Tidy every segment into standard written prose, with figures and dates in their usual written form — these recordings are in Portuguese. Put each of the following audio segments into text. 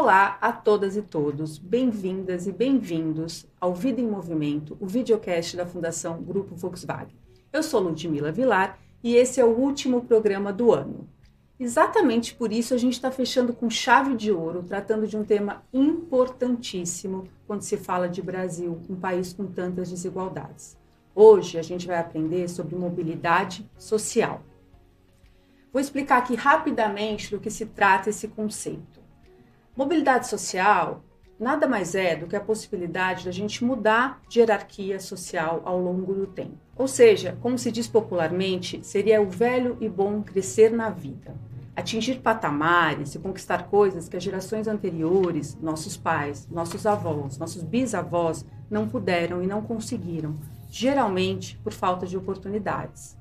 Olá a todas e todos, bem-vindas e bem-vindos ao Vida em Movimento, o videocast da Fundação Grupo Volkswagen. Eu sou Ludmila Vilar e esse é o último programa do ano. Exatamente por isso a gente está fechando com chave de ouro, tratando de um tema importantíssimo quando se fala de Brasil, um país com tantas desigualdades. Hoje a gente vai aprender sobre mobilidade social. Vou explicar aqui rapidamente do que se trata esse conceito. Mobilidade social nada mais é do que a possibilidade da gente mudar de hierarquia social ao longo do tempo. Ou seja, como se diz popularmente, seria o velho e bom crescer na vida. Atingir patamares e conquistar coisas que as gerações anteriores, nossos pais, nossos avós, nossos bisavós, não puderam e não conseguiram, geralmente por falta de oportunidades.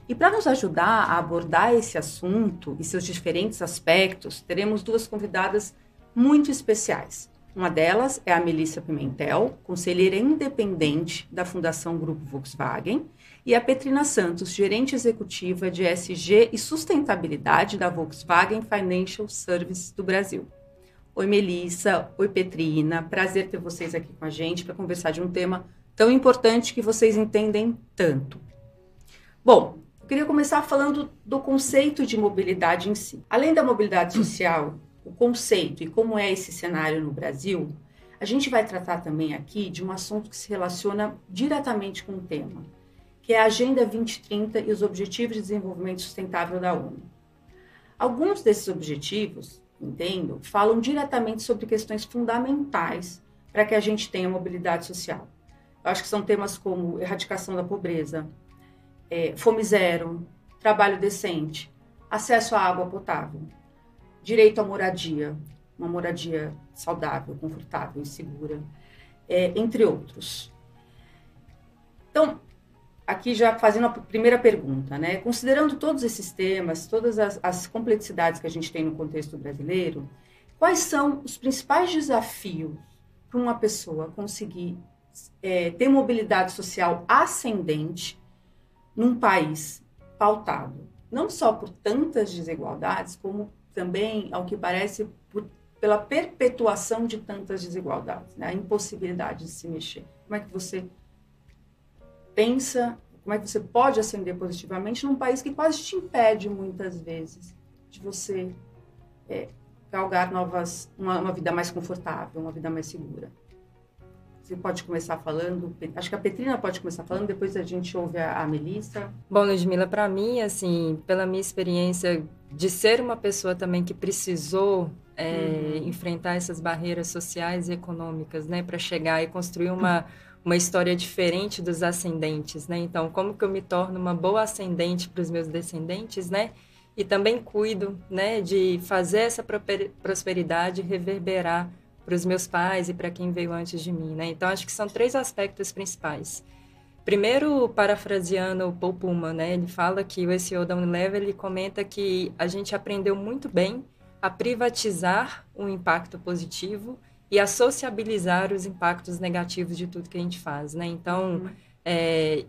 E para nos ajudar a abordar esse assunto e seus diferentes aspectos, teremos duas convidadas muito especiais. Uma delas é a Melissa Pimentel, conselheira independente da Fundação Grupo Volkswagen, e a Petrina Santos, gerente executiva de ESG e sustentabilidade da Volkswagen Financial Services do Brasil. Oi, Melissa. Oi, Petrina. Prazer ter vocês aqui com a gente para conversar de um tema tão importante que vocês entendem tanto. Bom, eu queria começar falando do conceito de mobilidade em si. Além da mobilidade social, o conceito e como é esse cenário no Brasil, a gente vai tratar também aqui de um assunto que se relaciona diretamente com o tema, que é a Agenda 2030 e os Objetivos de Desenvolvimento Sustentável da ONU. Alguns desses objetivos, entendo, falam diretamente sobre questões fundamentais para que a gente tenha mobilidade social. Eu acho que são temas como erradicação da pobreza, fome zero, trabalho decente, acesso à água potável, direito à moradia, uma moradia saudável, confortável e segura, entre outros. Então, aqui já fazendo a primeira pergunta, né? Considerando todos esses temas, todas as complexidades que a gente tem no contexto brasileiro, quais são os principais desafios para uma pessoa conseguir ter mobilidade social ascendente num país pautado, não só por tantas desigualdades, como também, ao que parece, pela perpetuação de tantas desigualdades, né? A impossibilidade de se mexer. Como é que você pensa, como é que você pode ascender positivamente num país que quase te impede, muitas vezes, de você galgar uma vida mais confortável, uma vida mais segura? Você pode começar falando, acho que a Petrina pode começar falando, depois a gente ouve a Melissa. Bom, Ludmila, para mim, assim, pela minha experiência de ser uma pessoa também que precisou enfrentar essas barreiras sociais e econômicas, né, para chegar e construir uma história diferente dos ascendentes, né? Então, como que eu me torno uma boa ascendente para os meus descendentes, né? E também cuido, né, de fazer essa prosperidade reverberar para os meus pais e para quem veio antes de mim, né? Então, acho que são 3 aspectos principais. Primeiro, parafraseando o Paul Pullman, né? Ele fala que o CEO da Unilever, ele comenta que a gente aprendeu muito bem a privatizar o impacto positivo e a sociabilizar os impactos negativos de tudo que a gente faz, né? Então,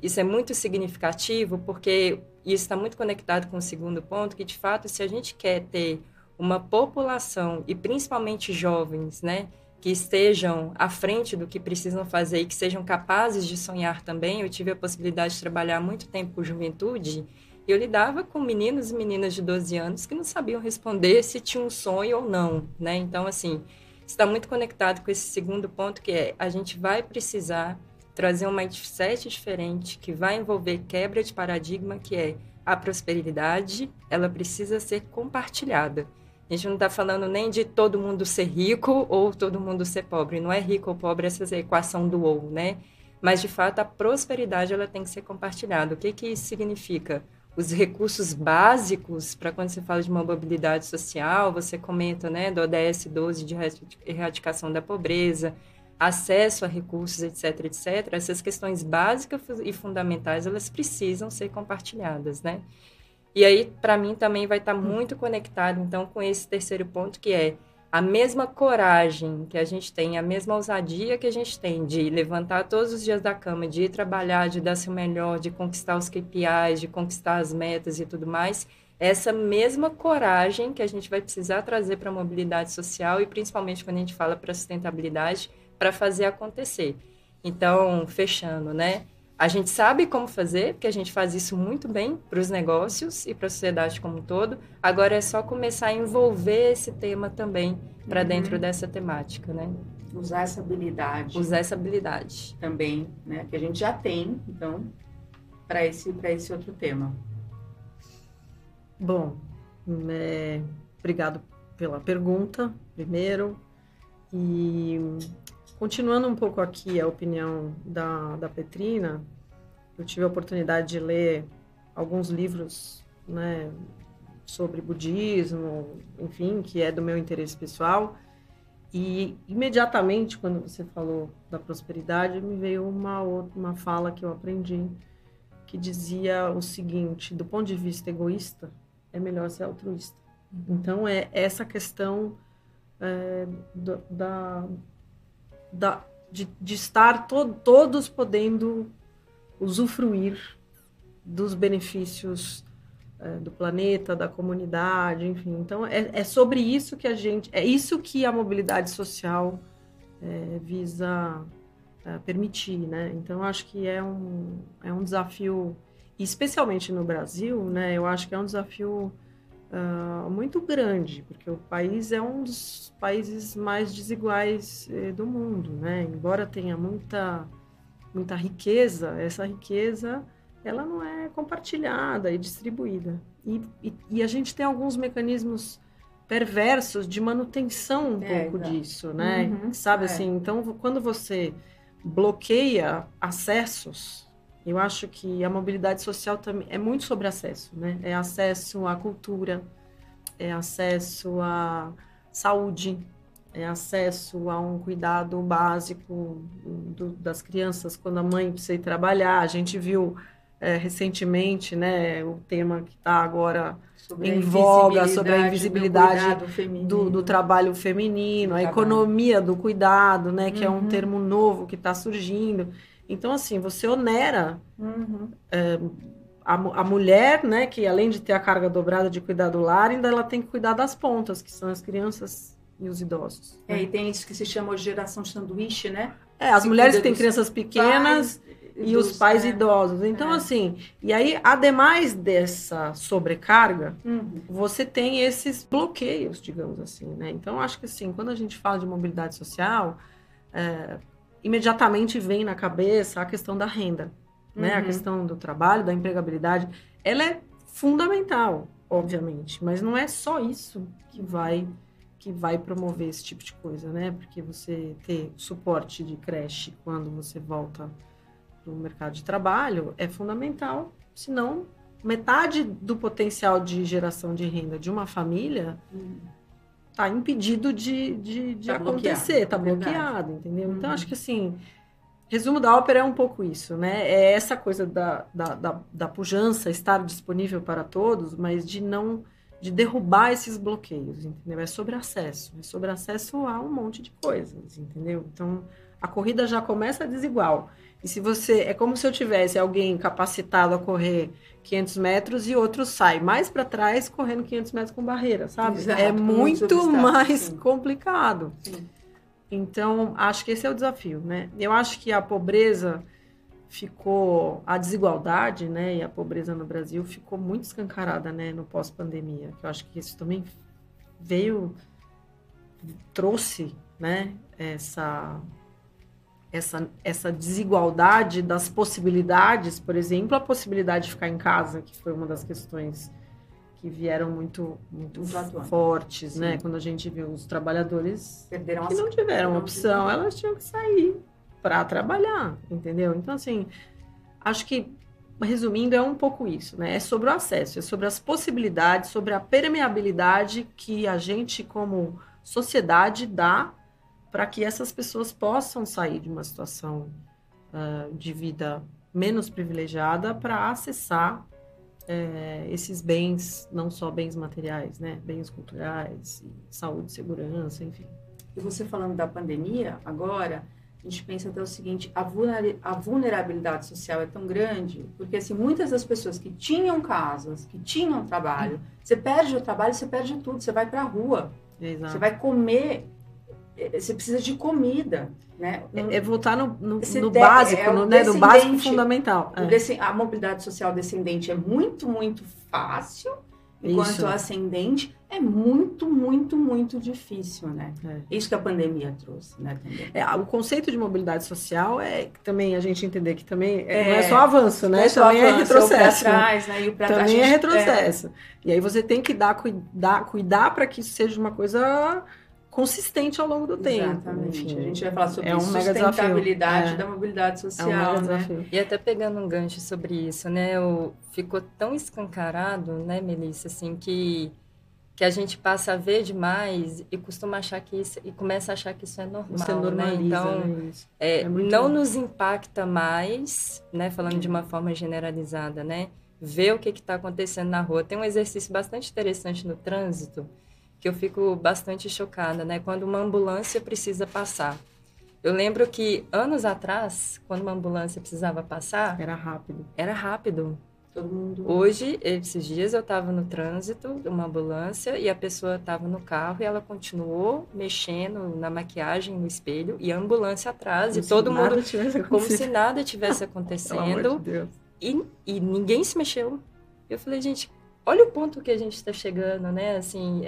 isso é muito significativo porque isso está muito conectado com o segundo ponto, que, de fato, se a gente quer ter uma população, e principalmente jovens, né, que estejam à frente do que precisam fazer e que sejam capazes de sonhar também. Eu tive a possibilidade de trabalhar muito tempo com juventude e eu lidava com meninos e meninas de 12 anos que não sabiam responder se tinham um sonho ou não, né? Então, assim, está muito conectado com esse segundo ponto, que é a gente vai precisar trazer um mindset diferente, que vai envolver quebra de paradigma, que é a prosperidade, ela precisa ser compartilhada. A gente não está falando nem de todo mundo ser rico ou todo mundo ser pobre. Não é rico ou pobre essa equação do ou, né? Mas, de fato, a prosperidade ela tem que ser compartilhada. O que isso significa? Os recursos básicos para quando você fala de uma mobilidade social, você comenta, né, do ODS 12 de erradicação da pobreza, acesso a recursos, etc., etc. Essas questões básicas e fundamentais, elas precisam ser compartilhadas, né? E aí, para mim, também vai estar muito conectado, então, com esse terceiro ponto, que é a mesma coragem que a gente tem, a mesma ousadia que a gente tem de levantar todos os dias da cama, de ir trabalhar, de dar seu melhor, de conquistar os KPIs, de conquistar as metas e tudo mais, essa mesma coragem que a gente vai precisar trazer para a mobilidade social e principalmente quando a gente fala para a sustentabilidade, para fazer acontecer. Então, fechando, né? A gente sabe como fazer, porque a gente faz isso muito bem para os negócios e para a sociedade como um todo. Agora é só começar a envolver esse tema também para dentro dessa temática, né? Usar essa habilidade. Usar essa habilidade. Também, né? Que a gente já tem, então, para esse outro tema. Bom, obrigado pela pergunta, primeiro. E continuando um pouco aqui a opinião da Petrina, eu tive a oportunidade de ler alguns livros, né, sobre budismo, enfim, que é do meu interesse pessoal. E imediatamente, quando você falou da prosperidade, me veio uma fala que eu aprendi, que dizia o seguinte: do ponto de vista egoísta, é melhor ser altruísta. Então, é essa questão de estar todos podendo usufruir dos benefícios do planeta, da comunidade, enfim. Então, é sobre isso que é isso que a mobilidade social visa permitir, né? Então, acho que é um desafio, especialmente no Brasil, né? Eu acho que é um desafio muito grande, porque o país é um dos países mais desiguais do mundo, né? Embora tenha muita riqueza, essa riqueza ela não é compartilhada e distribuída. E a gente tem alguns mecanismos perversos de manutenção pouco disso, né? Sabe assim? Então, quando você bloqueia acessos, eu acho que a mobilidade social também é muito sobre acesso, né? É acesso à cultura, é acesso à saúde, é acesso a um cuidado básico das crianças quando a mãe precisa ir trabalhar. A gente viu recentemente, né, o tema que está agora em voga sobre a invisibilidade do trabalho feminino, a economia do cuidado, né, que é um termo novo que está surgindo. Então, assim, você onera a mulher, né, que além de ter a carga dobrada de cuidar do lar, ainda ela tem que cuidar das pontas, que são as crianças e os idosos. E tem isso que se chama de geração sanduíche, né? As mulheres que têm crianças pequenas e os pais idosos. Então, assim, e aí, ademais dessa sobrecarga, você tem esses bloqueios, digamos assim, né? Então, acho que, assim, quando a gente fala de mobilidade social, imediatamente vem na cabeça a questão da renda, né? A questão do trabalho, da empregabilidade. Ela é fundamental, obviamente, mas não é só isso que vai promover esse tipo de coisa, né? Porque você ter suporte de creche quando você volta para o mercado de trabalho é fundamental, senão metade do potencial de geração de renda de uma família está impedido de acontecer, está bloqueado, entendeu? Então, acho que, assim, resumo da ópera é um pouco isso, né? É essa coisa da pujança estar disponível para todos, mas de derrubar esses bloqueios, entendeu? É sobre acesso a um monte de coisas, entendeu? Então, a corrida já começa desigual. E se é como se eu tivesse alguém capacitado a correr 500 metros e outro sai mais para trás correndo 500 metros com barreira, sabe? Exato, é muito mais sim. complicado. Sim. Então, acho que esse é o desafio, né? Eu acho que a pobreza a desigualdade, né, e a pobreza no Brasil ficou muito escancarada, né, no pós-pandemia, que eu acho que isso também trouxe, né, essa desigualdade das possibilidades, por exemplo, a possibilidade de ficar em casa, que foi uma das questões que vieram muito fortes, né, quando a gente viu os trabalhadores que não tiveram opção, elas tinham que sair para trabalhar, entendeu? Então, assim, acho que, resumindo, é um pouco isso, né? É sobre o acesso, é sobre as possibilidades, sobre a permeabilidade que a gente, como sociedade, dá para que essas pessoas possam sair de uma situação de vida menos privilegiada para acessar esses bens, não só bens materiais, né? Bens culturais, saúde, segurança, enfim. E você falando da pandemia, agora, a gente pensa até o seguinte, a vulnerabilidade social é tão grande, porque assim, muitas das pessoas que tinham casas, que tinham trabalho, você perde o trabalho, você perde tudo, você vai para a rua, Exato. Você vai comer, você precisa de comida, né? É voltar no básico, no básico fundamental. A mobilidade social descendente é muito, muito fácil, enquanto o ascendente é muito, muito, muito difícil, né? Isso que a pandemia trouxe, né? Também. O conceito de mobilidade social é também a gente entender que também não é só avanço, né? Também é retrocesso. Trás, né? E o também é retrocesso. E aí você tem que cuidar para que isso seja uma coisa consistente ao longo do tempo. Exatamente. Enfim, a gente vai falar sobre um sustentabilidade da mobilidade social, né? E até pegando um gancho sobre isso, né? Ficou tão escancarado, né, Melissa, assim, que a gente passa a ver demais e costuma achar que isso, e começa a achar que isso é normal, você normaliza, né? Então, né, isso. Não nos impacta mais, né? Falando de uma forma generalizada, né? Ver o que está acontecendo na rua. Tem um exercício bastante interessante no trânsito, que eu fico bastante chocada, né? Quando uma ambulância precisa passar. Eu lembro que, anos atrás, quando uma ambulância precisava passar... Era rápido. Era rápido. Todo mundo... Hoje, esses dias, eu estava no trânsito, uma ambulância, e a pessoa estava no carro e ela continuou mexendo na maquiagem, no espelho, e a ambulância atrás, como e todo mundo... Como se nada tivesse acontecendo. Pelo amor de Deus. E ninguém se mexeu. Eu falei, gente... Olha o ponto que a gente está chegando, né? Assim,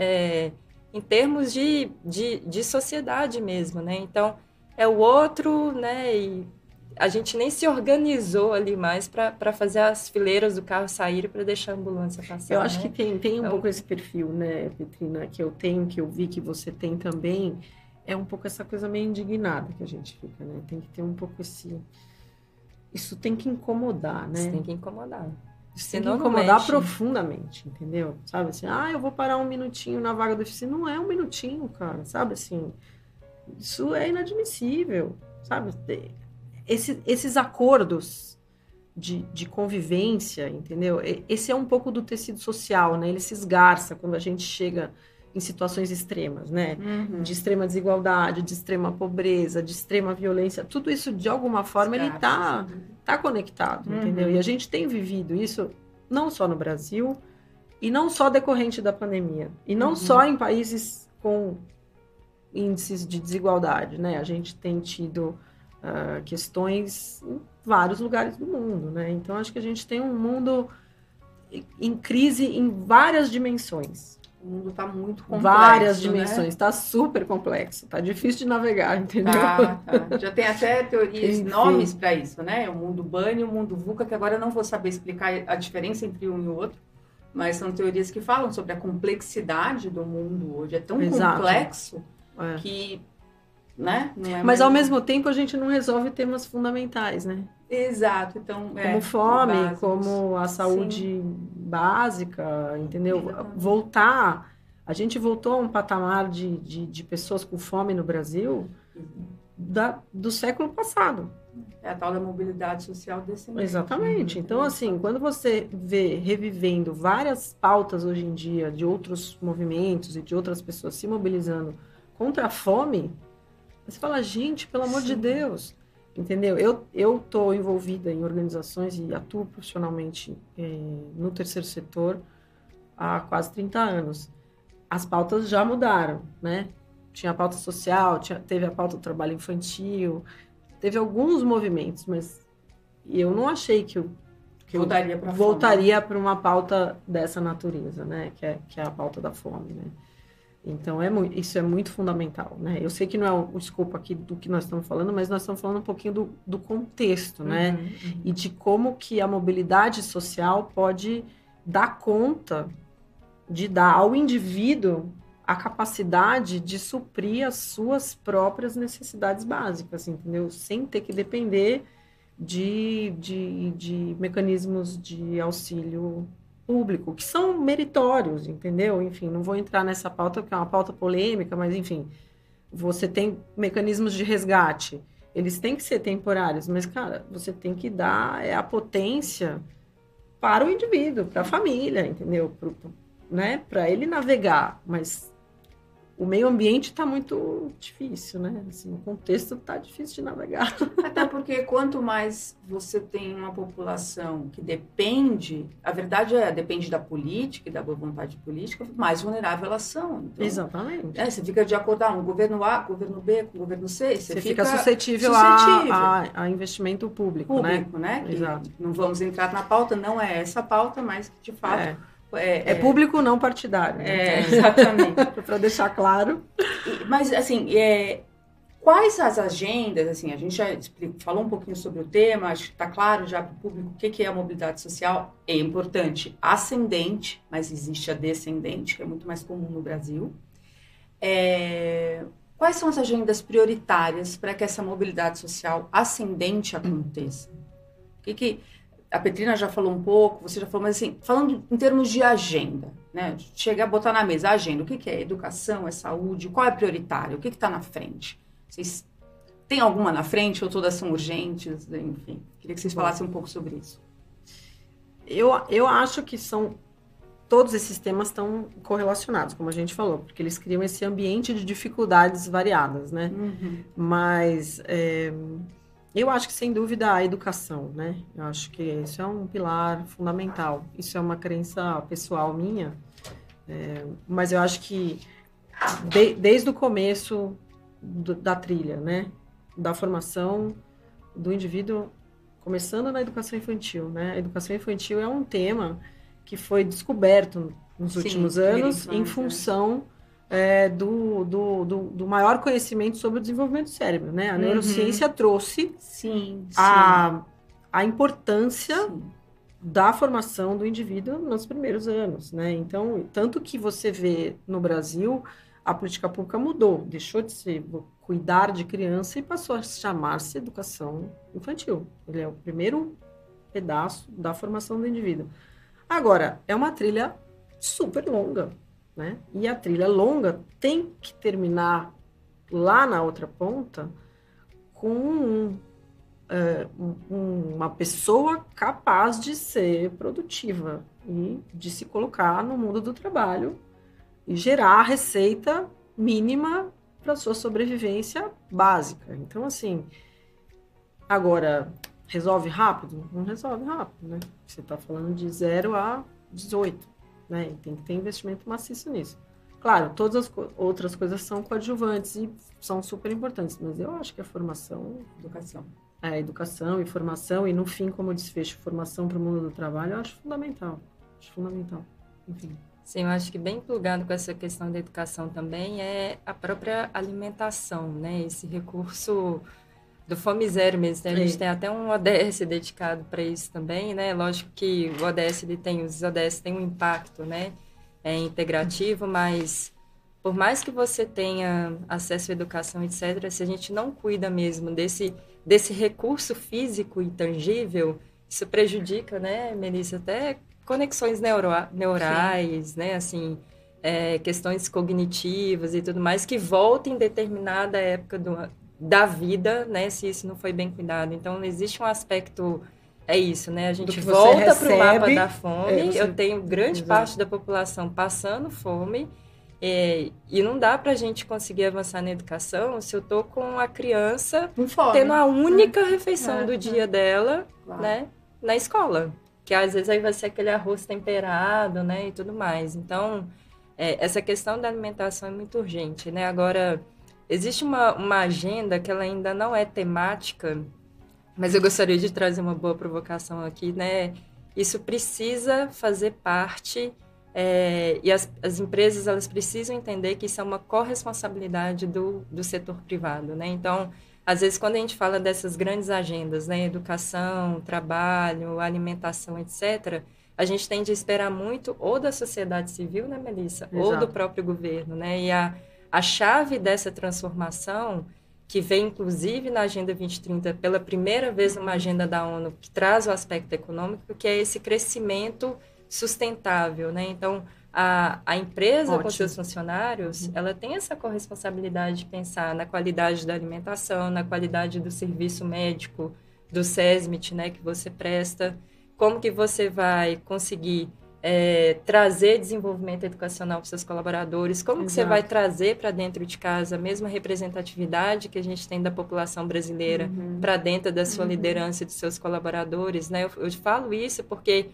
em termos de sociedade mesmo, né? Então, é o outro, né? E a gente nem se organizou ali mais para fazer as fileiras do carro saírem para deixar a ambulância passar. Eu acho que tem um pouco esse perfil, né, Petrina, que eu tenho, que eu vi que você tem também. É um pouco essa coisa meio indignada que a gente fica, né? Tem que ter um pouco esse... Isso tem que incomodar, né? Isso tem que incomodar. Tem que incomodar profundamente, entendeu? Sabe assim, eu vou parar um minutinho na vaga do oficina. Não é um minutinho, cara, sabe assim? Isso é inadmissível, sabe? Esses acordos de convivência, entendeu? Esse é um pouco do tecido social, né? Ele se esgarça quando a gente chega em situações extremas, né? Uhum. De extrema desigualdade, de extrema pobreza, de extrema violência. Tudo isso, de alguma forma, ele tá conectado, entendeu? E a gente tem vivido isso não só no Brasil e não só decorrente da pandemia. E não só em países com índices de desigualdade, né? A gente tem tido questões em vários lugares do mundo, né? Então, acho que a gente tem um mundo em crise em várias dimensões. O mundo está muito complexo, várias dimensões, está super complexo, está difícil de navegar, entendeu? Tá. Já tem até teorias, nomes para isso, né? O mundo Bunny e o mundo VUCA, que agora eu não vou saber explicar a diferença entre um e o outro, mas são teorias que falam sobre a complexidade do mundo hoje. É tão complexo que... Né? Não é mas, ao mesmo tempo, a gente não resolve temas fundamentais, né? Exato. Então, como fome, como a saúde básica, entendeu? Voltar... A gente voltou a um patamar de pessoas com fome no Brasil do século passado. É a tal da mobilidade social descendente. Exatamente. Então, assim, quando você vê revivendo várias pautas hoje em dia de outros movimentos e de outras pessoas se mobilizando contra a fome, você fala, gente, pelo amor de Deus, entendeu? Eu estou envolvida em organizações e atuo profissionalmente no terceiro setor há quase 30 anos. As pautas já mudaram, né? Tinha a pauta social, teve a pauta do trabalho infantil, teve alguns movimentos, mas eu não achei que eu voltaria para uma pauta dessa natureza, né? Que é a pauta da fome, né? Então, isso é muito fundamental, né? Eu sei que não é o escopo aqui do que nós estamos falando, mas nós estamos falando um pouquinho do contexto, né? E de como que a mobilidade social pode dar conta de dar ao indivíduo a capacidade de suprir as suas próprias necessidades básicas, entendeu? Sem ter que depender de mecanismos de auxílio público, que são meritórios, entendeu? Enfim, não vou entrar nessa pauta, que é uma pauta polêmica, mas, enfim, você tem mecanismos de resgate. Eles têm que ser temporários, mas, cara, você tem que dar a potência para o indivíduo, para a família, entendeu? Né? Para ele navegar, mas o meio ambiente está muito difícil, né? Assim, o contexto está difícil de navegar. Até porque quanto mais você tem uma população que depende, a verdade depende da política e da boa vontade política, mais vulnerável elas são. Então, exatamente. Você fica de acordo com o governo A, com o governo B, com o governo C, você fica suscetível a investimento público, né? Exato. Não vamos entrar na pauta, não é essa a pauta, mas de fato... É público não partidário. Né? Exatamente. Para deixar claro. Mas, assim, quais as agendas, assim, a gente já falou um pouquinho sobre o tema, acho que está claro já para o público o que é a mobilidade social. É importante, ascendente, mas existe a descendente, que é muito mais comum no Brasil. Quais são as agendas prioritárias para que essa mobilidade social ascendente aconteça? A Petrina já falou um pouco, você já falou, mas assim, falando em termos de agenda, né? Chegar a botar na mesa a agenda, o que é educação, é saúde, qual é prioritário, o que está na frente? Vocês têm alguma na frente ou todas são urgentes? Enfim, queria que vocês falassem um pouco sobre isso. Eu acho que todos esses temas estão correlacionados, como a gente falou, porque eles criam esse ambiente de dificuldades variadas, né? Uhum. Mas... eu acho que, sem dúvida, a educação, né? Eu acho que isso é um pilar fundamental. Isso é uma crença pessoal minha, mas eu acho que desde o começo da trilha, né? Da formação do indivíduo, começando na educação infantil, né? A educação infantil é um tema que foi descoberto nos últimos anos em função... do maior conhecimento sobre o desenvolvimento do cérebro, né? A neurociência trouxe a importância da formação do indivíduo nos primeiros anos, né? Então, tanto que você vê no Brasil, a política pública mudou, deixou de ser cuidar de criança e passou a chamar-se educação infantil. Ele é o primeiro pedaço da formação do indivíduo. Agora, é uma trilha super longa, né? E a trilha longa tem que terminar lá na outra ponta com uma pessoa capaz de ser produtiva e de se colocar no mundo do trabalho e gerar a receita mínima para a sua sobrevivência básica. Então, assim, agora, resolve rápido? Não resolve rápido, né? Você está falando de 0 a 18. Né? E tem que ter investimento maciço nisso. Claro, todas as outras coisas são coadjuvantes e são super importantes, mas eu acho que a formação... Educação e formação, e no fim, como desfecho, formação para o mundo do trabalho, eu acho fundamental. Enfim. Sim, eu acho que bem plugado com essa questão da educação também é a própria alimentação, né? Esse recurso do Fome Zero mesmo. A gente tem até um ODS dedicado para isso também, né? Lógico que os ODS têm um impacto, né? Integrativo, mas por mais que você tenha acesso à educação, etc., se a gente não cuida mesmo desse recurso físico e tangível, isso prejudica, né, Melissa, até conexões neurais, né? Assim, questões cognitivas e tudo mais, que voltam em determinada época da vida, né, se isso não foi bem cuidado. Então, existe um aspecto, isso, né, a gente volta para o mapa da fome, eu tenho grande parte da população passando fome, e não dá para a gente conseguir avançar na educação se eu estou com a criança tendo a única refeição do dia dela, né, na escola, que às vezes aí vai ser aquele arroz temperado, né, e tudo mais. Então, essa questão da alimentação é muito urgente, né. Agora, existe uma agenda que ela ainda não é temática, mas eu gostaria de trazer uma boa provocação aqui, né? Isso precisa fazer parte, e as empresas elas precisam entender que isso é uma corresponsabilidade do setor privado, né? Então, às vezes, quando a gente fala dessas grandes agendas, né? Educação, trabalho, alimentação, etc., a gente tende a esperar muito ou da sociedade civil, né, Melissa? Exato. Ou do próprio governo, né? E a chave dessa transformação, que vem inclusive na Agenda 2030, pela primeira vez numa agenda da ONU, que traz o aspecto econômico, que é esse crescimento sustentável, né? Então, a empresa com seus funcionários, ela tem essa corresponsabilidade de pensar na qualidade da alimentação, na qualidade do serviço médico, do SESMIT, né, que você presta, como que você vai conseguir trazer desenvolvimento educacional para seus colaboradores, como que você vai trazer para dentro de casa a mesma representatividade que a gente tem da população brasileira para dentro da sua liderança e dos seus colaboradores, né? Eu falo isso porque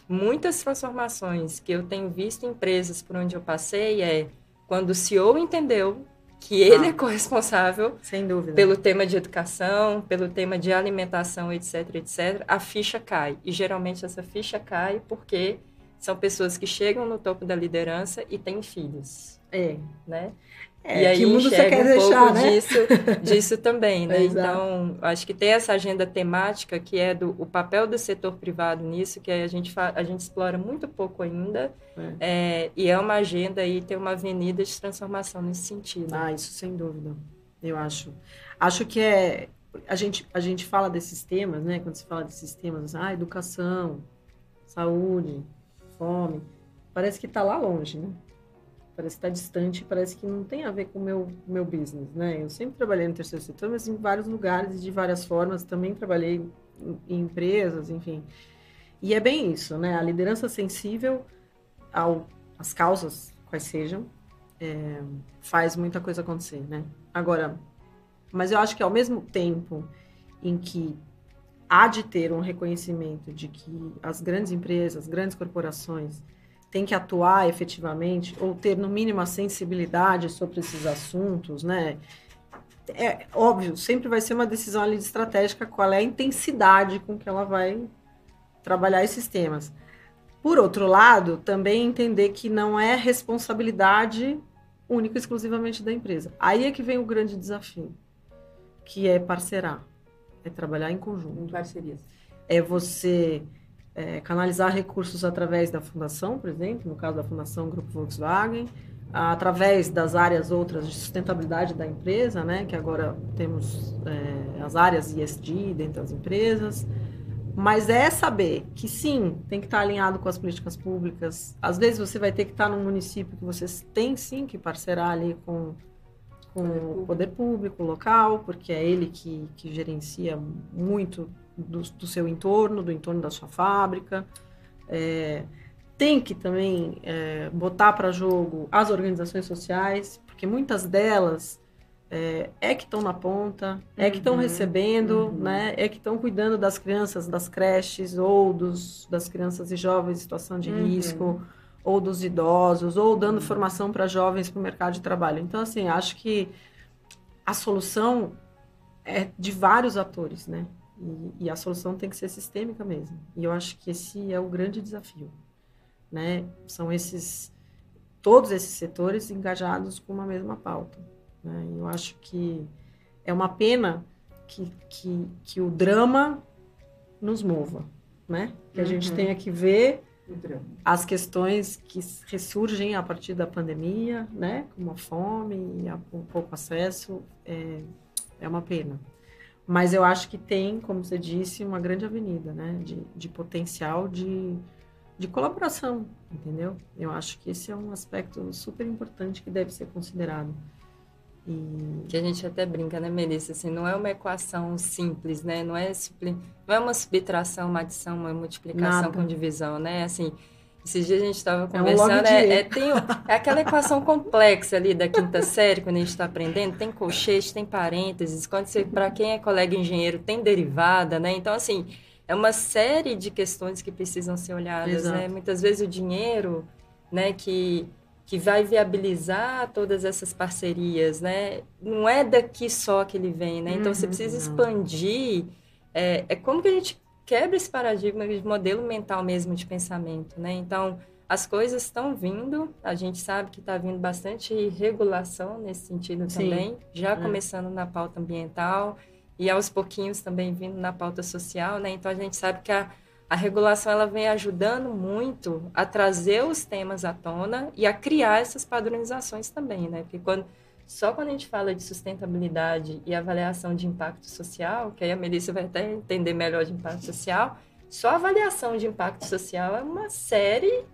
muitas transformações que eu tenho visto em empresas por onde eu passei quando o CEO entendeu que ele é corresponsável sem dúvida, pelo tema de educação, pelo tema de alimentação, etc, etc, a ficha cai. E geralmente essa ficha cai porque são pessoas que chegam no topo da liderança e têm filhos. Né? E aí que mundo enxerga você quer um pouco deixar, né? disso também, né? Exato. Então, acho que tem essa agenda temática que é o papel do setor privado nisso, que a gente explora muito pouco ainda, e é uma agenda e tem uma avenida de transformação nesse sentido. Isso sem dúvida, eu acho. Acho que a gente fala desses temas, né? Quando se fala desses temas, educação, saúde, fome, parece que está lá longe, né? Parece que está distante, parece que não tem a ver com o meu business, né? Eu sempre trabalhei no terceiro setor, mas em vários lugares e de várias formas. Também trabalhei em empresas, enfim. E é bem isso, né? A liderança sensível às causas, quais sejam, faz muita coisa acontecer, né? Agora, mas eu acho que ao mesmo tempo em que há de ter um reconhecimento de que as grandes empresas, as grandes corporações tem que atuar efetivamente, ou ter, no mínimo, a sensibilidade sobre esses assuntos, né? É óbvio, sempre vai ser uma decisão ali estratégica, qual é a intensidade com que ela vai trabalhar esses temas. Por outro lado, também entender que não é responsabilidade única e exclusivamente da empresa. Aí é que vem o grande desafio, que é parceirar, é trabalhar em conjunto. Em parcerias. É você... canalizar recursos através da fundação, por exemplo, no caso da Fundação Grupo Volkswagen, através das áreas outras de sustentabilidade da empresa, né, que agora temos as áreas ESG dentro das empresas, mas saber que sim, tem que estar alinhado com as políticas públicas. Às vezes você vai ter que estar num município que você tem sim que parceirar ali com o poder público local, porque é ele que gerencia muito do seu entorno, do entorno da sua fábrica. Tem que também botar para jogo as organizações sociais, porque muitas delas que estão na ponta, que estão recebendo, né, que estão cuidando das crianças das creches, ou das crianças e jovens em situação de risco, ou dos idosos, ou dando formação para jovens para o mercado de trabalho. Então, assim, acho que a solução é de vários atores, né? E a solução tem que ser sistêmica mesmo. E eu acho que esse é o grande desafio, né? São todos esses setores engajados com uma mesma pauta, né? E eu acho que é uma pena que o drama nos mova, né? Que a gente tenha que ver as questões que ressurgem a partir da pandemia, né? Como a fome e o pouco acesso, é uma pena. Mas eu acho que tem, como você disse, uma grande avenida, né? De potencial de colaboração, entendeu? Eu acho que esse é um aspecto super importante que deve ser considerado. Que a gente até brinca, né, Melissa? Assim, não é uma equação simples, né? Não é uma subtração, uma adição, uma multiplicação com divisão, né? Assim, esses dias a gente estava conversando, é aquela equação complexa ali da quinta série, quando a gente está aprendendo, tem colchete, tem parênteses, para quem é colega engenheiro, tem derivada, né? Então, assim, é uma série de questões que precisam ser olhadas, né? Muitas vezes o dinheiro, né, que vai viabilizar todas essas parcerias, né? Não é daqui só que ele vem, né? Então, você precisa expandir. Como que a gente quebra esse paradigma de modelo mental mesmo de pensamento, né? Então, as coisas estão vindo, a gente sabe que está vindo bastante regulação nesse sentido também, já começando na pauta ambiental e aos pouquinhos também vindo na pauta social, né? Então, a gente sabe que a regulação ela vem ajudando muito a trazer os temas à tona e a criar essas padronizações também, né? Porque só quando a gente fala de sustentabilidade e avaliação de impacto social, que aí a Melissa vai até entender melhor de impacto social, só a avaliação de impacto social é uma série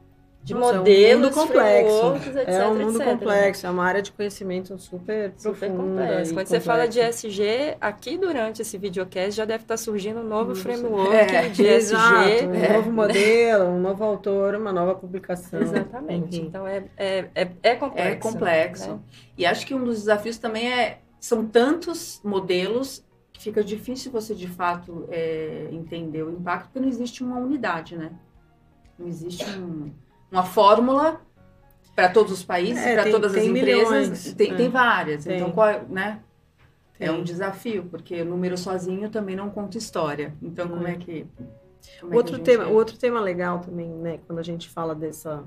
de modelos, é um mundo complexo, frameworks, etc, é um mundo etc, complexo, é uma área de conhecimento super super profunda complexo. e Quando você fala de complexa. ESG, aqui durante esse videocast já deve estar surgindo um novo framework de Exato, ESG. um novo modelo, um novo autor, uma nova publicação. Exatamente. Enfim. Então é complexo. É complexo. Né? E acho que um dos desafios também são tantos modelos que fica difícil você, de fato, entender o impacto, porque não existe uma unidade, né? Não existe uma fórmula para todos os países, para todas as empresas. Tem várias. Tem. Então, né? É um desafio, porque o número sozinho também não conta história. Então, como é que... Outro tema legal também, né? Quando a gente fala dessa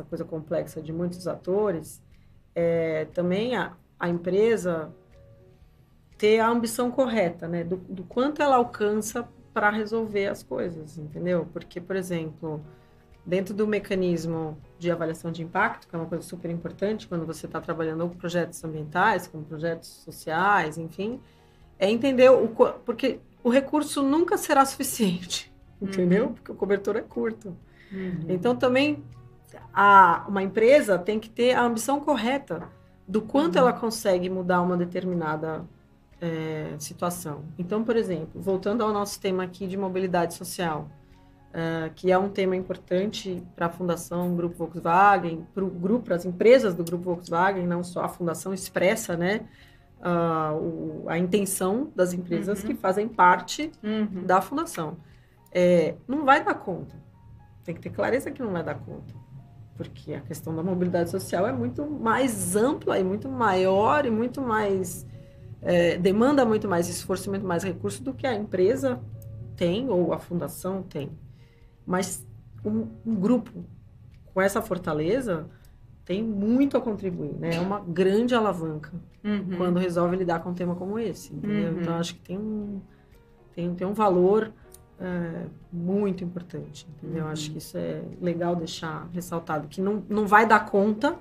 coisa complexa de muitos atores, também a empresa ter a ambição correta, né? Do quanto ela alcança para resolver as coisas, entendeu? Porque, por exemplo, dentro do mecanismo de avaliação de impacto, que é uma coisa super importante quando você está trabalhando com projetos ambientais, com projetos sociais, enfim, é entender porque o recurso nunca será suficiente, entendeu? Porque o cobertor é curto. Então, também, uma empresa tem que ter a ambição correta do quanto ela consegue mudar uma determinada situação. Então, por exemplo, voltando ao nosso tema aqui de mobilidade social, que é um tema importante para a Fundação Grupo Volkswagen, para as empresas do Grupo Volkswagen, não só a Fundação expressa, né, a intenção das empresas que fazem parte da Fundação. Não vai dar conta. Tem que ter clareza que não vai dar conta. Porque a questão da mobilidade social é muito mais ampla e muito maior e muito mais... demanda muito mais esforço e muito mais recurso do que a empresa tem ou a fundação tem. Mas um grupo com essa fortaleza tem muito a contribuir, né? É uma grande alavanca quando resolve lidar com um tema como esse, entendeu? Então, acho que tem um valor muito importante, entendeu? Acho que isso é legal deixar ressaltado, que não vai dar conta,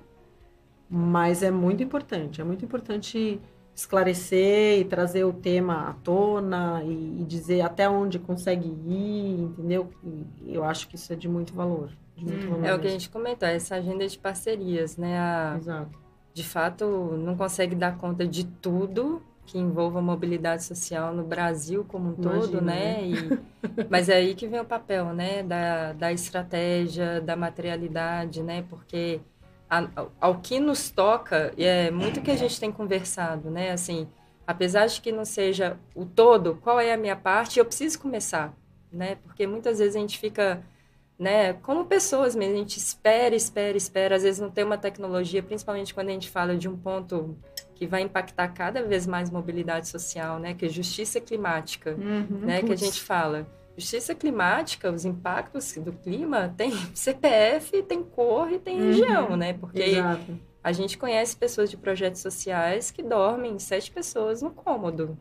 mas é muito importante. É muito importante esclarecer e trazer o tema à tona e dizer até onde consegue ir, entendeu? E eu acho que isso é de muito valor. É o que a gente comentou, essa agenda de parcerias, né? Exato. De fato, não consegue dar conta de tudo que envolva a mobilidade social no Brasil como um todo, né? Mas é aí que vem o papel, né? Da estratégia, da materialidade, né? Porque... ao que nos toca, e é muito que a gente tem conversado, né? Assim, apesar de que não seja o todo, qual é a minha parte? Eu preciso começar, né? Porque muitas vezes a gente fica, né? Como pessoas mesmo, a gente espera. Às vezes não tem uma tecnologia, principalmente quando a gente fala de um ponto que vai impactar cada vez mais mobilidade social, né? Que é justiça climática, né? Que a gente fala. Justiça climática, os impactos do clima, tem CPF, tem cor e tem região, né? Porque a gente conhece pessoas de projetos sociais que dormem 7 pessoas no cômodo.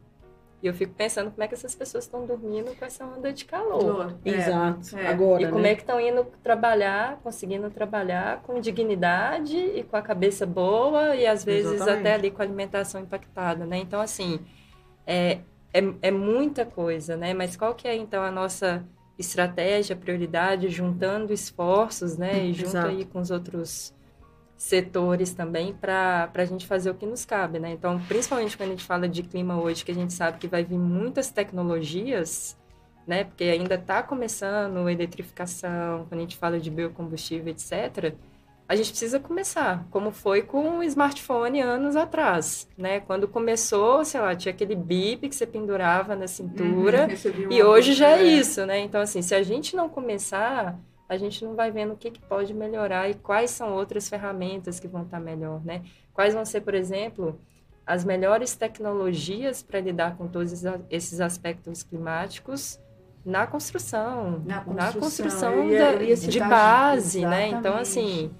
E eu fico pensando como é que essas pessoas estão dormindo com essa onda de calor. Exato. Agora, e como é que estão indo trabalhar, conseguindo trabalhar com dignidade e com a cabeça boa e às vezes até ali com a alimentação impactada, né? Então, assim, é muita coisa, né? Mas qual que é, então, a nossa estratégia, prioridade, juntando esforços, né? E junto aí com os outros setores também, para a gente fazer o que nos cabe, né? Então, principalmente quando a gente fala de clima hoje, que a gente sabe que vai vir muitas tecnologias, né? Porque ainda está começando a eletrificação, quando a gente fala de biocombustível, etc., a gente precisa começar, como foi com o smartphone anos atrás, né? Quando começou, sei lá, tinha aquele bip que você pendurava na cintura, e hoje já é isso, né? Então, assim, se a gente não começar, a gente não vai vendo o que pode melhorar e quais são outras ferramentas que vão estar melhor, né? Quais vão ser, por exemplo, as melhores tecnologias para lidar com todos esses aspectos climáticos na construção de base, né? Então, assim...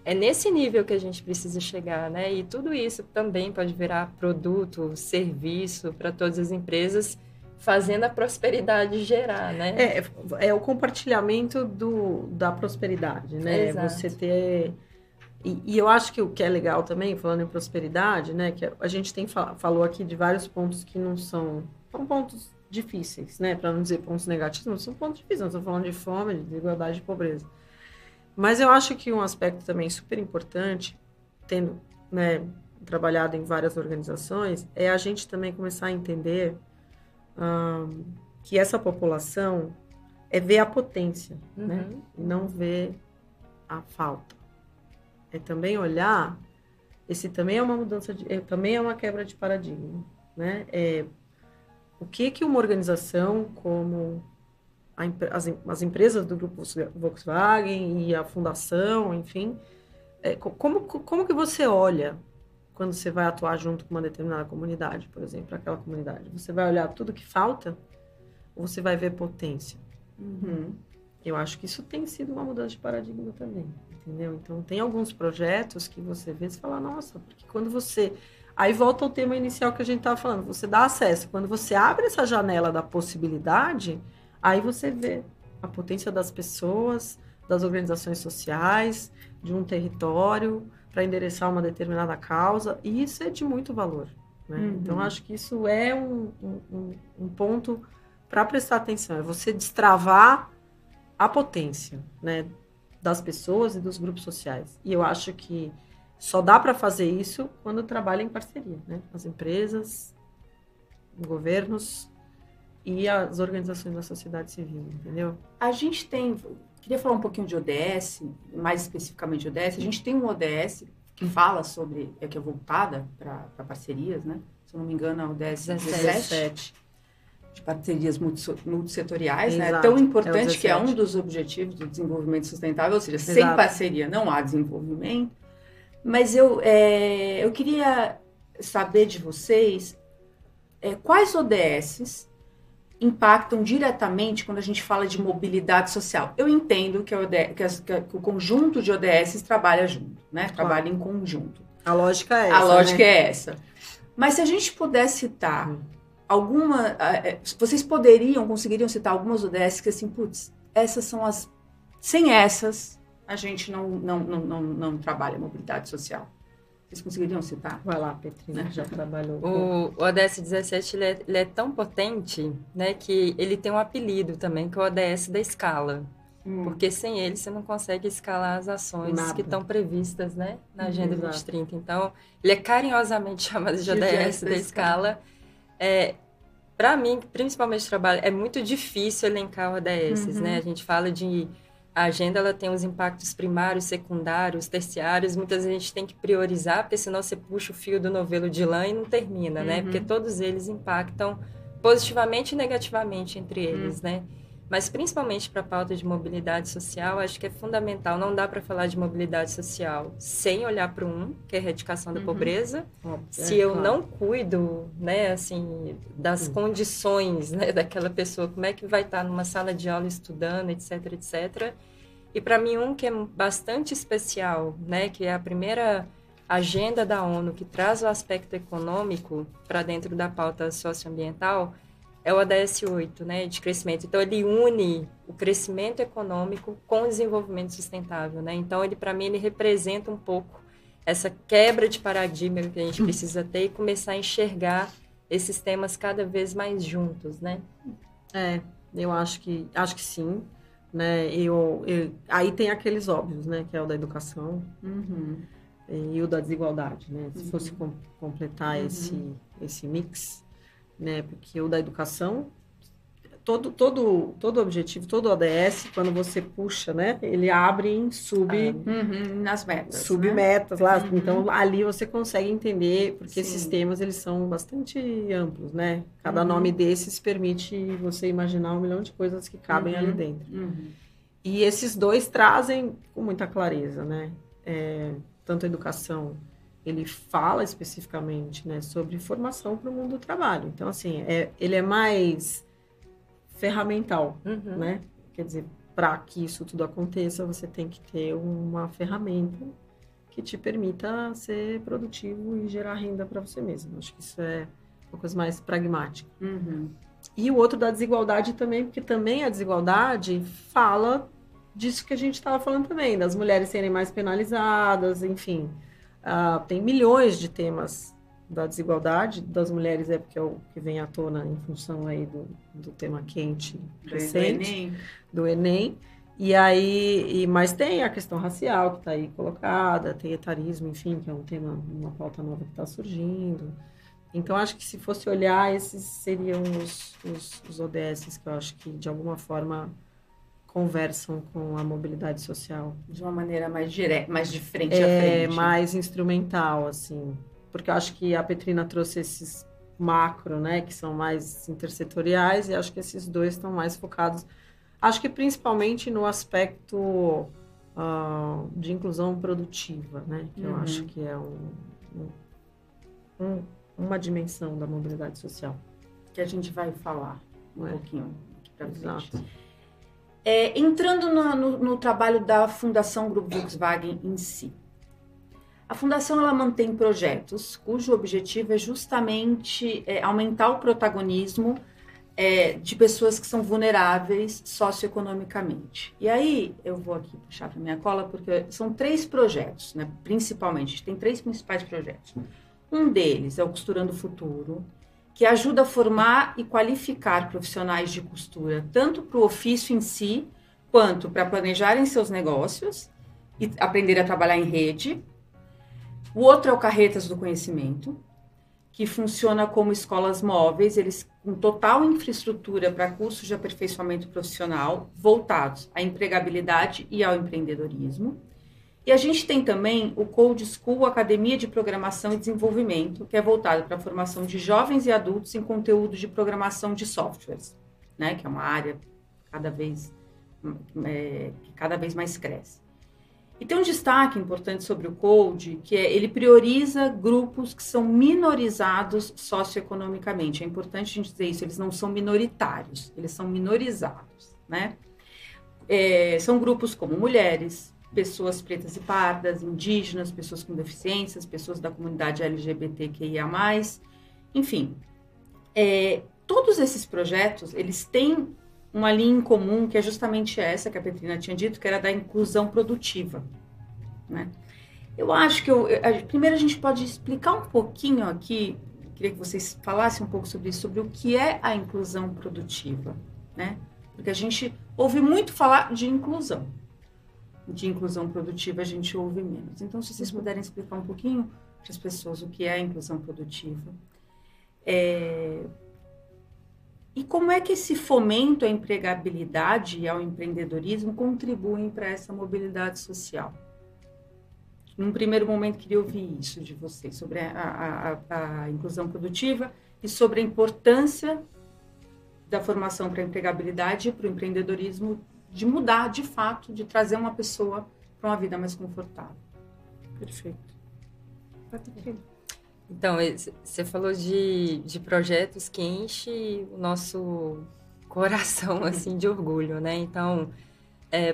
É nesse nível que a gente precisa chegar, né? E tudo isso também pode virar produto, serviço para todas as empresas, fazendo a prosperidade gerar, né? É o compartilhamento da prosperidade, né? Exato. Você ter... E eu acho que o que é legal também, falando em prosperidade, né? Que a gente falou aqui de vários pontos que não são pontos difíceis, né? Para não dizer pontos negativos, não são pontos difíceis. Nós estamos falando de fome, de desigualdade e pobreza. Mas eu acho que um aspecto também super importante, tendo, né, trabalhado em várias organizações, é a gente também começar a entender que essa população é ver a potência, né? E não ver a falta. É também olhar, esse também é uma mudança, também é uma quebra de paradigma, né? O que uma organização como as empresas do grupo Volkswagen e a fundação, enfim, como que você olha quando você vai atuar junto com uma determinada comunidade, por exemplo, aquela comunidade? Você vai olhar tudo que falta ou você vai ver potência? Eu acho que isso tem sido uma mudança de paradigma também, entendeu? Então, tem alguns projetos que você vê e fala, nossa, porque quando você... Aí volta ao tema inicial que a gente estava falando, você dá acesso. Quando você abre essa janela da possibilidade, aí você vê a potência das pessoas, das organizações sociais, de um território, para endereçar uma determinada causa, e isso é de muito valor, né? Então, acho que isso é um ponto para prestar atenção, é você destravar a potência, né, das pessoas e dos grupos sociais. E eu acho que só dá para fazer isso quando trabalha em parceria, né? As empresas, governos e as organizações da sociedade civil, entendeu? A gente queria falar um pouquinho de ODS, mais especificamente de ODS. A gente tem um ODS que fala sobre, que é voltada para parcerias, né? Se eu não me engano, é o ODS 17. De parcerias multissetoriais, né? É tão importante que é um dos objetivos do desenvolvimento sustentável, ou seja, sem parceria não há desenvolvimento. Mas eu queria saber de vocês quais ODSs impactam diretamente quando a gente fala de mobilidade social. Eu entendo que o conjunto de ODSs trabalha junto, né? Trabalha em conjunto. A lógica é essa. A lógica é essa. Mas se a gente puder citar vocês conseguiriam citar algumas ODS que assim, putz, essas são as... Sem essas, a gente não trabalha mobilidade social. Vocês conseguiriam citar? Vai lá, Petrina, já trabalhou. O ODS 17 ele é tão potente, né, que ele tem um apelido também, que é o ODS da escala. Porque sem ele você não consegue escalar as ações que estão previstas, né, na Agenda 2030. Então, ele é carinhosamente chamado de ODS da escala. Para mim, principalmente trabalho, é muito difícil elencar ODSs, né? A gente fala de... A agenda, ela tem os impactos primários, secundários, terciários. Muitas vezes a gente tem que priorizar, porque senão você puxa o fio do novelo de lã e não termina, né? Porque todos eles impactam positivamente e negativamente entre eles, né? Mas principalmente para a pauta de mobilidade social, acho que é fundamental. Não dá para falar de mobilidade social sem olhar para que é a erradicação da pobreza. Se eu não cuido, né, assim, das condições, né, daquela pessoa, como é que vai estar numa sala de aula estudando, etc, etc. E para mim que é bastante especial, né, que é a primeira agenda da ONU que traz o aspecto econômico para dentro da pauta socioambiental, é o ODS 8, né, de crescimento. Então, ele une o crescimento econômico com o desenvolvimento sustentável, né? Então, para mim, ele representa um pouco essa quebra de paradigma que a gente precisa ter e começar a enxergar esses temas cada vez mais juntos, né? Eu acho que sim, né? Aí tem aqueles óbvios, né, que é o da educação e o da desigualdade, né? Se fosse completar esse mix, né? Porque o da educação, todo objetivo, todo ODS, quando você puxa, né? Ele abre em nas metas, submetas, né? Lá. Então, ali você consegue entender, porque esses temas, eles são bastante amplos, né? Cada nome desses permite você imaginar 1 milhão de coisas que cabem ali dentro. E esses dois trazem com muita clareza, né? Tanto a educação... Ele fala especificamente, né, sobre formação para o mundo do trabalho. Então, assim, ele é mais ferramental, né? Quer dizer, para que isso tudo aconteça, você tem que ter uma ferramenta que te permita ser produtivo e gerar renda para você mesmo. Acho que isso é uma coisa mais pragmática. E o outro da desigualdade também, porque também a desigualdade fala disso que a gente estava falando também, das mulheres serem mais penalizadas, enfim... tem milhões de temas da desigualdade das mulheres, porque é o que vem à tona em função aí do tema quente recente, do Enem. E aí, mas tem a questão racial que está aí colocada, tem etarismo, enfim, que é um tema, uma pauta nova que está surgindo. Então, acho que se fosse olhar, esses seriam os ODSs que eu acho que, de alguma forma, conversam com a mobilidade social. De uma maneira mais direta, mais de frente a frente. Mais instrumental, assim. Porque eu acho que a Petrina trouxe esses macro, né, que são mais intersetoriais, e acho que esses dois estão mais focados, acho que principalmente no aspecto de inclusão produtiva, né, que eu acho que é uma dimensão da mobilidade social. Que a gente vai falar um pouquinho aqui para frente. Exato. Entrando no trabalho da Fundação Grupo Volkswagen em si. A Fundação ela mantém projetos cujo objetivo é justamente aumentar o protagonismo de pessoas que são vulneráveis socioeconomicamente. E aí, eu vou aqui puxar para minha cola, porque são 3 projetos, né? Principalmente, a gente tem 3 principais projetos. Um deles é o Costurando o Futuro, que ajuda a formar e qualificar profissionais de costura, tanto para o ofício em si, quanto para planejarem seus negócios e aprender a trabalhar em rede. O outro é o Carretas do Conhecimento, que funciona como escolas móveis, eles com total infraestrutura para cursos de aperfeiçoamento profissional voltados à empregabilidade e ao empreendedorismo. E a gente tem também o Code School, Academia de Programação e Desenvolvimento, que é voltado para a formação de jovens e adultos em conteúdo de programação de softwares, né, que é uma área que cada vez mais cresce. E tem um destaque importante sobre o Code, que ele prioriza grupos que são minorizados socioeconomicamente. É importante a gente dizer isso, eles não são minoritários, eles são minorizados, né? São grupos como mulheres, pessoas pretas e pardas, indígenas, pessoas com deficiências, pessoas da comunidade LGBTQIA+, enfim. Todos esses projetos, eles têm uma linha em comum, que é justamente essa que a Petrina tinha dito, que era da inclusão produtiva, né? Eu acho que primeiro a gente pode explicar um pouquinho aqui, queria que vocês falassem um pouco sobre isso, sobre o que é a inclusão produtiva, né? Porque a gente ouve muito falar de inclusão produtiva a gente ouve menos. Então, se vocês puderem explicar um pouquinho para as pessoas o que é a inclusão produtiva, e como é que esse fomento à empregabilidade e ao empreendedorismo contribuem para essa mobilidade social? Num primeiro momento, queria ouvir isso de vocês, sobre a inclusão produtiva e sobre a importância da formação para a empregabilidade e para o empreendedorismo, de mudar, de fato, de trazer uma pessoa para uma vida mais confortável. Perfeito. Então, você falou de projetos que enchem o nosso coração, assim, de orgulho, né? Então,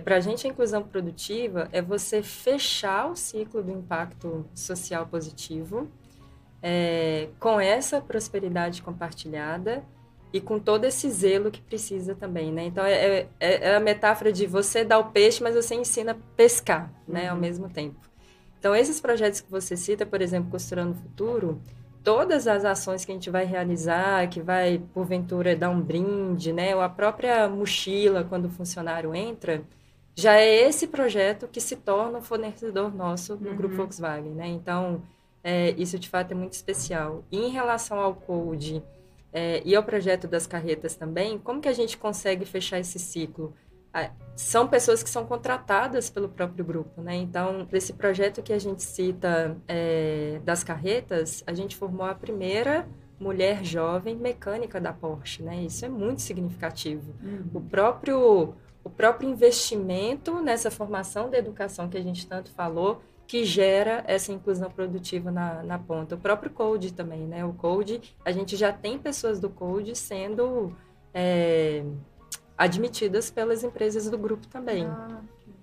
para a gente, a inclusão produtiva é você fechar o ciclo do impacto social positivo com essa prosperidade compartilhada e com todo esse zelo que precisa também, né? Então, é a metáfora de você dar o peixe, mas você ensina a pescar, né? Ao mesmo tempo. Então, esses projetos que você cita, por exemplo, Costurando o Futuro, todas as ações que a gente vai realizar, que vai, porventura, dar um brinde, né? Ou a própria mochila, quando o funcionário entra, já é esse projeto que se torna um fornecedor nosso no Grupo Volkswagen, né? Então, isso, de fato, é muito especial. E em relação ao Code e ao projeto das carretas também, como que a gente consegue fechar esse ciclo? São pessoas que são contratadas pelo próprio grupo, né? Então, esse projeto que a gente cita das carretas, a gente formou a primeira mulher jovem mecânica da Porsche, né? Isso é muito significativo. O próprio investimento nessa formação da educação que a gente tanto falou, que gera essa inclusão produtiva na ponta. O próprio Code também, né? O Code, a gente já tem pessoas do Code sendo admitidas pelas empresas do grupo também.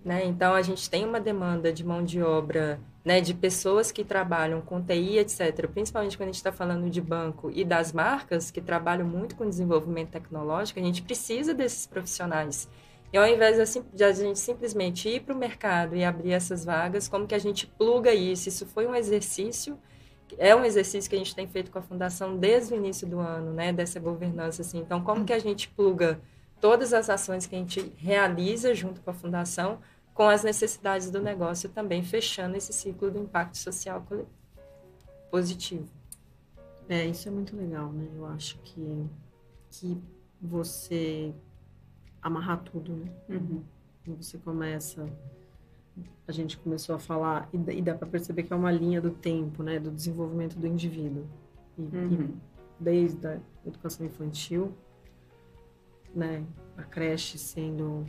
Né? Então, a gente tem uma demanda de mão de obra, né, de pessoas que trabalham com TI, etc., principalmente quando a gente está falando de banco e das marcas que trabalham muito com desenvolvimento tecnológico, a gente precisa desses profissionais. E ao invés de a gente simplesmente ir para o mercado e abrir essas vagas, como que a gente pluga isso? Isso foi um exercício, é um exercício que a gente tem feito com a Fundação desde o início do ano, né, dessa governança. Assim. Então, como que a gente pluga todas as ações que a gente realiza junto com a fundação, com as necessidades do negócio também, fechando esse ciclo do impacto social positivo. Isso é muito legal, né? Eu acho que você amarrar tudo, né? Uhum. Quando você começa, a gente começou a falar, e dá para perceber que é uma linha do tempo, né? Do desenvolvimento do indivíduo. E desde a educação infantil, né? A creche sendo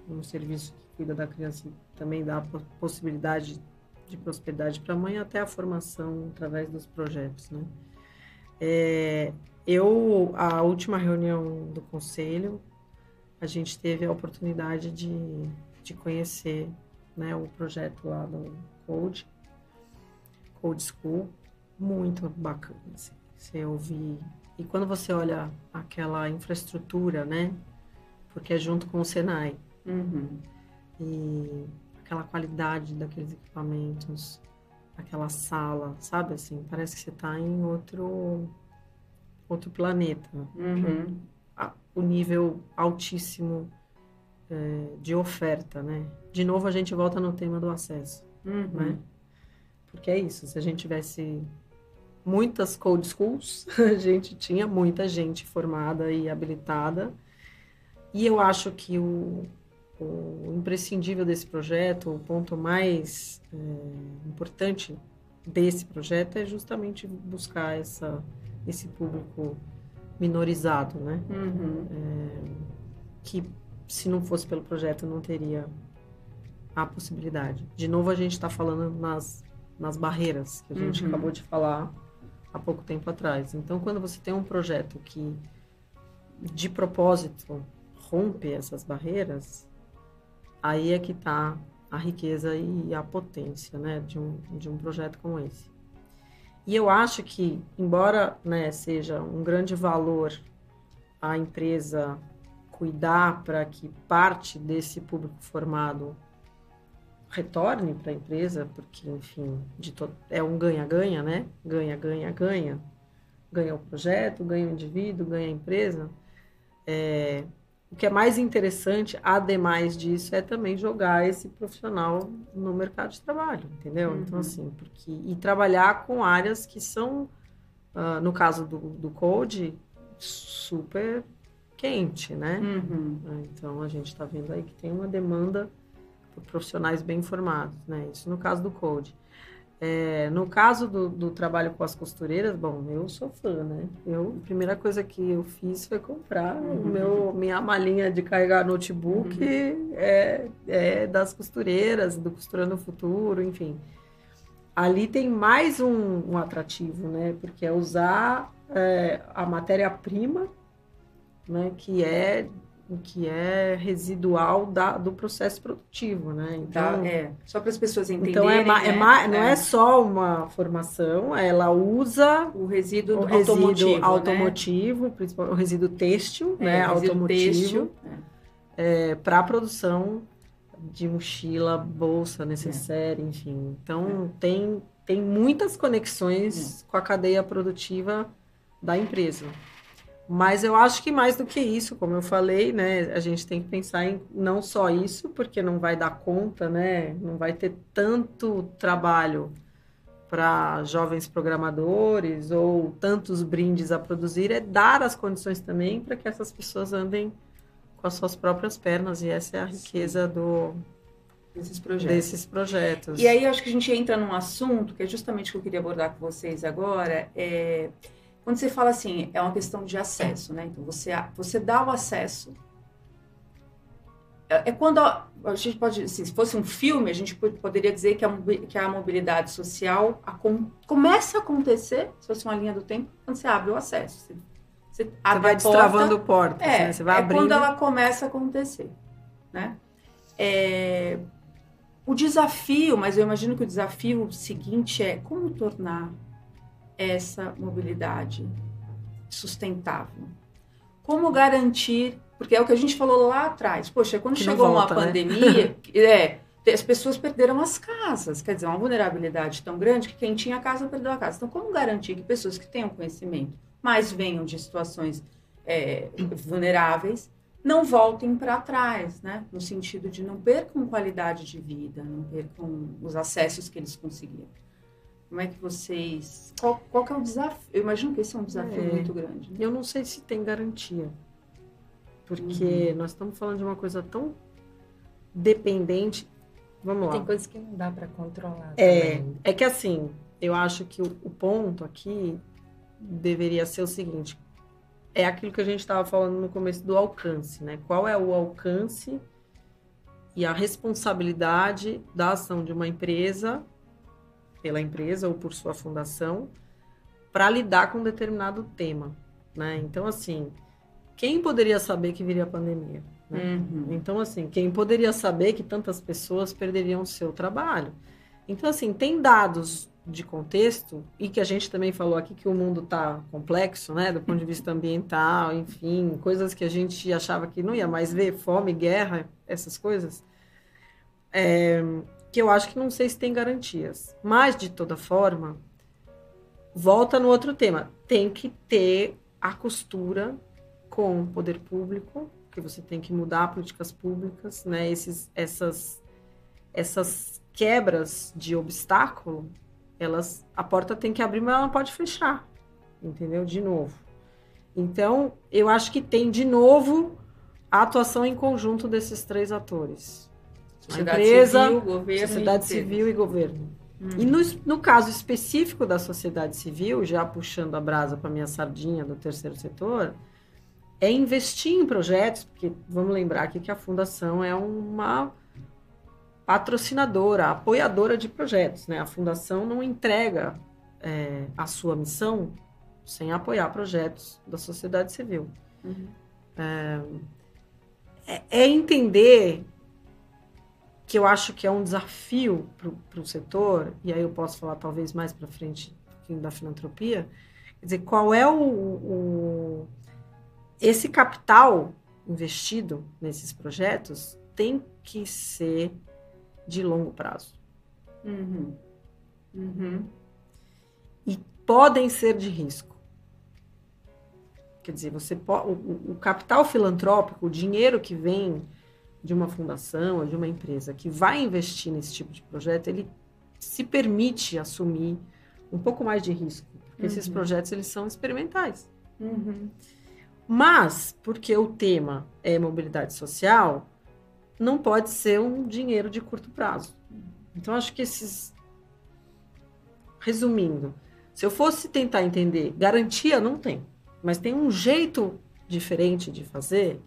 um serviço que cuida da criança e também dá a possibilidade de prosperidade para a mãe, até a formação através dos projetos, né? A última reunião do conselho, a gente teve a oportunidade de conhecer, né, o projeto lá do Code School, muito bacana, assim, você ouvir. E quando você olha aquela infraestrutura, né, porque é junto com o Senai, e aquela qualidade daqueles equipamentos, aquela sala, sabe, assim, parece que você está em outro planeta. O nível altíssimo de oferta, né? De novo, a gente volta no tema do acesso, né? Porque é isso, se a gente tivesse muitas code schools, a gente tinha muita gente formada e habilitada, e eu acho que o imprescindível desse projeto, o ponto mais importante desse projeto é justamente buscar esse público minorizado, né? Que se não fosse pelo projeto não teria a possibilidade. De novo a gente está falando nas barreiras que a gente acabou de falar há pouco tempo atrás. Então, quando você tem um projeto que de propósito rompe essas barreiras, aí é que está a riqueza e a potência, né, de um projeto como esse. E eu acho que, embora, né, seja um grande valor a empresa cuidar para que parte desse público formado retorne para a empresa, porque, enfim, é um ganha-ganha, né? Ganha, ganha, ganha. Ganha o projeto, ganha o indivíduo, ganha a empresa. O que é mais interessante, ademais disso, é também jogar esse profissional no mercado de trabalho, entendeu? Então, assim, e trabalhar com áreas que são, no caso do Code, super quente, né? Então, a gente está vendo aí que tem uma demanda por profissionais bem formados, né? Isso no caso do Code. No caso do trabalho com as costureiras, bom, eu sou fã, né? A primeira coisa que eu fiz foi comprar minha malinha de carregar notebook, das costureiras, do Costurando o Futuro, enfim. Ali tem mais um atrativo, né? Porque é usar a matéria-prima, né? Que é residual do processo produtivo, né? Então, só para as pessoas entenderem. Então, não é só uma formação, ela usa o resíduo automotivo, né? Principalmente o resíduo têxtil, né? Automotivo, para a produção de mochila, bolsa, necessaire, enfim. Então, tem muitas conexões com a cadeia produtiva da empresa. Mas eu acho que mais do que isso, como eu falei, né, a gente tem que pensar em não só isso, porque não vai dar conta, né, não vai ter tanto trabalho para jovens programadores ou tantos brindes a produzir, é dar as condições também para que essas pessoas andem com as suas próprias pernas, e essa é a riqueza desses projetos. E aí eu acho que a gente entra num assunto que é justamente o que eu queria abordar com vocês agora, quando você fala assim, é uma questão de acesso, né? Então, você dá o acesso. Quando a gente pode, assim, se fosse um filme, a gente poderia dizer que a mobilidade social começa a acontecer, se fosse uma linha do tempo, quando você abre o acesso. Você vai destravando portas, né? Você vai abrindo. Quando ela começa a acontecer, né? O desafio, mas eu imagino que o desafio seguinte é como tornar essa mobilidade sustentável. Como garantir, porque é o que a gente falou lá atrás, poxa, quando chegou uma pandemia, as pessoas perderam as casas, quer dizer, uma vulnerabilidade tão grande que quem tinha casa perdeu a casa. Então, como garantir que pessoas que tenham conhecimento, mas venham de situações vulneráveis, não voltem para trás, né? No sentido de não percam qualidade de vida, não percam os acessos que eles conseguiram. Como é que vocês... Qual que é o desafio? Eu imagino que esse é um desafio muito grande. Né? Eu não sei se tem garantia. Porque nós estamos falando de uma coisa tão dependente. Vamos lá. Tem coisas que não dá para controlar também. É que assim, eu acho que o ponto aqui deveria ser o seguinte. É aquilo que a gente estava falando no começo do alcance, né? Qual é o alcance e a responsabilidade da ação de uma empresa, pela empresa ou por sua fundação, para lidar com um determinado tema, né? Então, assim, quem poderia saber que viria a pandemia? Né? Então, assim, quem poderia saber que tantas pessoas perderiam o seu trabalho? Então, assim, tem dados de contexto, e que a gente também falou aqui que o mundo está complexo, né, do ponto de vista ambiental, enfim, coisas que a gente achava que não ia mais ver, fome, guerra, essas coisas, que eu acho que não sei se tem garantias. Mas, de toda forma, volta no outro tema, tem que ter a costura com o poder público, que você tem que mudar políticas públicas, né, essas quebras de obstáculo, a porta tem que abrir, mas ela não pode fechar, entendeu? De novo. Então, eu acho que tem, de novo, a atuação em conjunto desses três atores. Sociedade a empresa, civil, governo sociedade civil e governo. E no caso específico da sociedade civil, já puxando a brasa para a minha sardinha do terceiro setor, é investir em projetos, porque vamos lembrar aqui que a Fundação é uma patrocinadora, apoiadora de projetos, né? A Fundação não entrega a sua missão sem apoiar projetos da sociedade civil. É entender que eu acho que é um desafio para o setor, e aí eu posso falar talvez mais para frente um pouquinho da filantropia, quer dizer, qual é esse capital investido nesses projetos tem que ser de longo prazo. E podem ser de risco. Quer dizer, o capital filantrópico, o dinheiro que vem de uma fundação ou de uma empresa que vai investir nesse tipo de projeto, ele se permite assumir um pouco mais de risco. Porque esses projetos, eles são experimentais. Mas, porque o tema é mobilidade social, não pode ser um dinheiro de curto prazo. Então, acho que resumindo, se eu fosse tentar entender, garantia não tem, mas tem um jeito diferente de fazer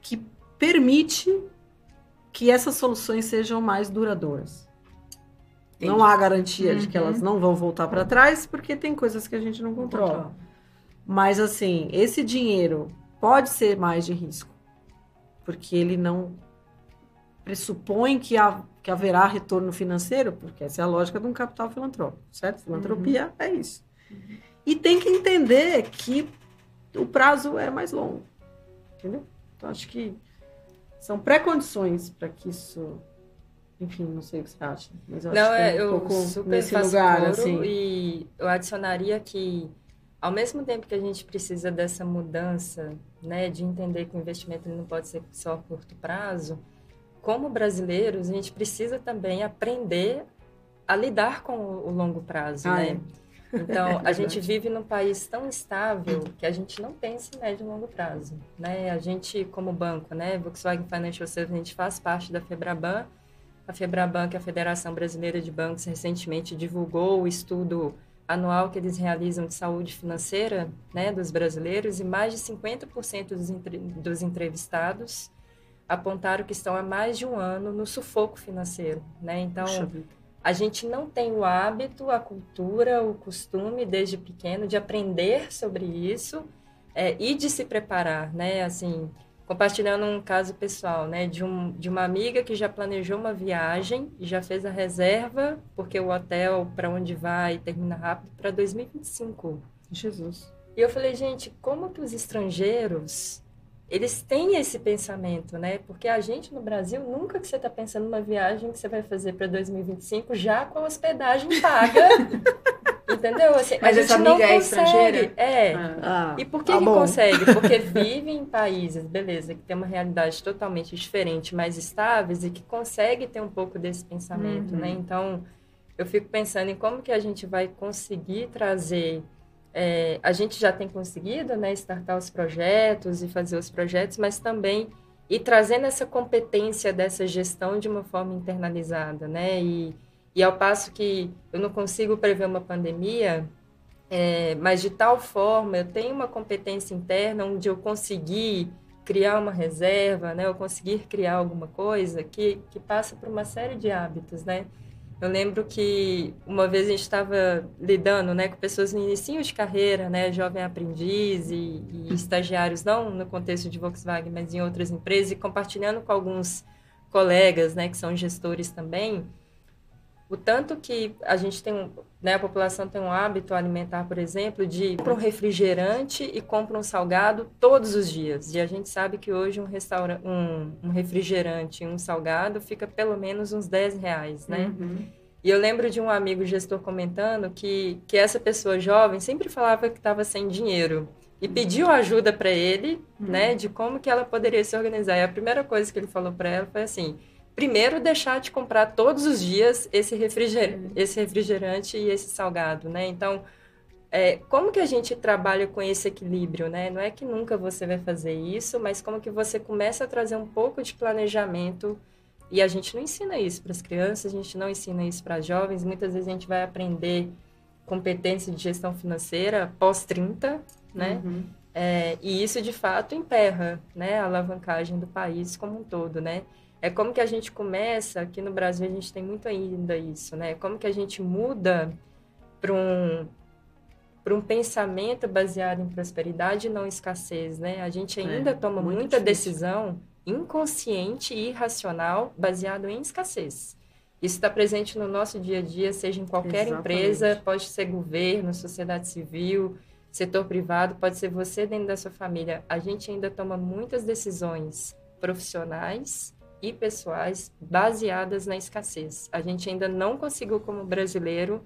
que permite que essas soluções sejam mais duradouras. Entendi. Não há garantia de que elas não vão voltar para trás, porque tem coisas que a gente não controla. Mas, assim, esse dinheiro pode ser mais de risco, porque ele não pressupõe que haverá retorno financeiro, porque essa é a lógica de um capital filantrópico, certo? Filantropia é isso. E tem que entender que o prazo é mais longo, entendeu? Então, acho que são pré-condições para que isso... Enfim, não sei o que você acha, mas eu acho que é um pouco super nesse lugar, assim. E eu adicionaria que, ao mesmo tempo que a gente precisa dessa mudança, né, de entender que o investimento não pode ser só a curto prazo, como brasileiros, a gente precisa também aprender a lidar com o longo prazo, né? Então, a gente vive num país tão estável que a gente não pensa em médio e longo prazo, né? A gente, como banco, né, Volkswagen Financial Services, a gente faz parte da FEBRABAN. A FEBRABAN, que é a Federação Brasileira de Bancos, recentemente divulgou o estudo anual que eles realizam de saúde financeira, né, dos brasileiros, e mais de 50% dos entrevistados apontaram que estão há mais de um ano no sufoco financeiro, né? Então, a gente não tem o hábito, a cultura, o costume, desde pequeno, de aprender sobre isso e de se preparar, né? Assim, compartilhando um caso pessoal, né? De uma amiga que já planejou uma viagem e já fez a reserva, porque o hotel para onde vai termina rápido, para 2025. Jesus. E eu falei, gente, como que os estrangeiros... eles têm esse pensamento, né? Porque a gente no Brasil, nunca que você está pensando numa viagem que você vai fazer para 2025 já com a hospedagem paga. entendeu? Assim, Mas a essa gente não amiga é consegue. estrangeira? E por que tá que bom. consegue? Porque vive em países, beleza, que tem uma realidade totalmente diferente, mais estáveis e que consegue ter um pouco desse pensamento, né? Então, eu fico pensando em como que a gente vai conseguir trazer... a gente já tem conseguido, né, startar os projetos e fazer os projetos, mas também ir trazendo essa competência dessa gestão de uma forma internalizada, né? E ao passo que eu não consigo prever uma pandemia, mas de tal forma eu tenho uma competência interna onde eu conseguir criar uma reserva, né? Eu conseguir criar alguma coisa que passa por uma série de hábitos, né? Eu lembro que uma vez a gente estava lidando, né, com pessoas no início de carreira, né, jovem aprendiz e estagiários, não no contexto de Volkswagen, mas em outras empresas, e compartilhando com alguns colegas, né, que são gestores também, o tanto que a gente tem, né, a população tem um hábito alimentar, por exemplo, de compra um refrigerante e compra um salgado todos os dias. E a gente sabe que hoje um refrigerante e um salgado fica pelo menos uns R$10, né? E eu lembro de um amigo gestor comentando que essa pessoa jovem sempre falava que estava sem dinheiro e pediu ajuda para ele, né, de como que ela poderia se organizar. E a primeira coisa que ele falou para ela foi assim: primeiro, deixar de comprar todos os dias esse refrigerante e esse salgado, né? Então, como que a gente trabalha com esse equilíbrio, né? Não é que nunca você vai fazer isso, mas como que você começa a trazer um pouco de planejamento. E a gente não ensina isso para as crianças, a gente não ensina isso para jovens. Muitas vezes a gente vai aprender competência de gestão financeira pós-30, né? E isso, de fato, emperra, né, a alavancagem do país como um todo, né? É como que a gente começa, aqui no Brasil a gente tem muito ainda isso, né? Como que a gente muda para um pensamento baseado em prosperidade e não escassez, né? A gente ainda toma muita decisão inconsciente e irracional baseado em escassez. Isso está presente no nosso dia a dia, seja em qualquer empresa, pode ser governo, sociedade civil, setor privado, pode ser você dentro da sua família. A gente ainda toma muitas decisões profissionais e pessoais baseadas na escassez. A gente ainda não conseguiu, como brasileiro,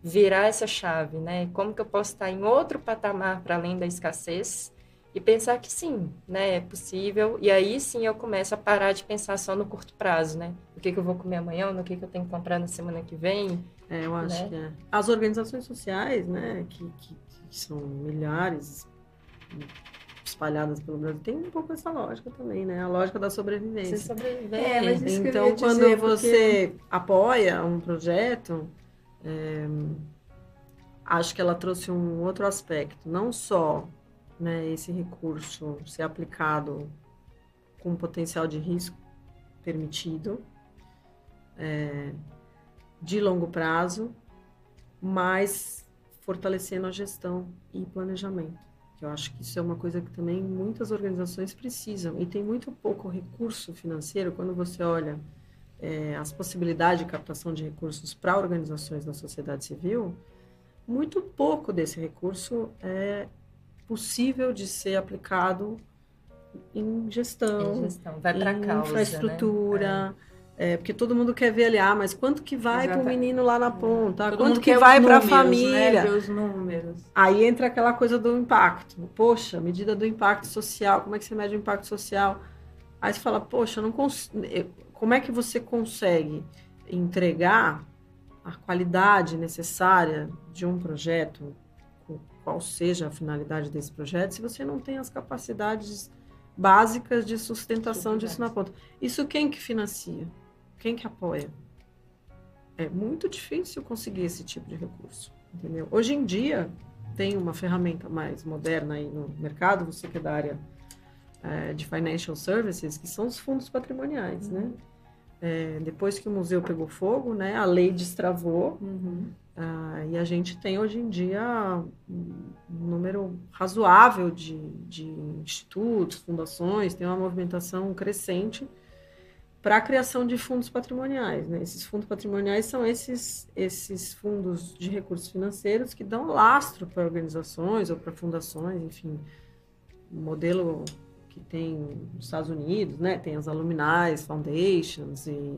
virar essa chave, né? Como que eu posso estar em outro patamar para além da escassez e pensar que sim, né? É possível. E aí sim eu começo a parar de pensar só no curto prazo, né? O que eu vou comer amanhã, no que eu tenho que comprar na semana que vem. Eu acho que as organizações sociais, né? Que são milhares espalhadas pelo Brasil, tem um pouco essa lógica também, né? A lógica da sobrevivência. Você sobreviver. Mas isso então, que eu ia quando dizer, você apoia um projeto, acho que ela trouxe um outro aspecto, não só, né, esse recurso ser aplicado com potencial de risco permitido, de longo prazo, mas fortalecendo a gestão e planejamento. Eu acho que isso é uma coisa que também muitas organizações precisam, e tem muito pouco recurso financeiro quando você olha as possibilidades de captação de recursos para organizações da sociedade civil. Muito pouco desse recurso é possível de ser aplicado em gestão, vai para causa, infraestrutura, né? Porque todo mundo quer ver ali, mas quanto que vai para o menino lá na ponta? Todo Quanto mundo que quer vai os para a números, família? Né? Ver os números. Aí entra aquela coisa do impacto. Poxa, medida do impacto social, como é que você mede o impacto social? Aí você fala, poxa, como é que você consegue entregar a qualidade necessária de um projeto, qual seja a finalidade desse projeto, se você não tem as capacidades básicas de sustentação disso na ponta? Isso quem que financia? Quem que apoia? É muito difícil conseguir esse tipo de recurso, entendeu? Hoje em dia, tem uma ferramenta mais moderna aí no mercado, você que é da área de financial services, que são os fundos patrimoniais, né? Depois que o museu pegou fogo, né, a lei destravou, e a gente tem hoje em dia um número razoável de institutos, fundações, tem uma movimentação crescente para a criação de fundos patrimoniais, né? Esses fundos patrimoniais são esses fundos de recursos financeiros que dão lastro para organizações ou para fundações, enfim, um modelo que tem nos Estados Unidos, né? Tem as Alumni Foundations e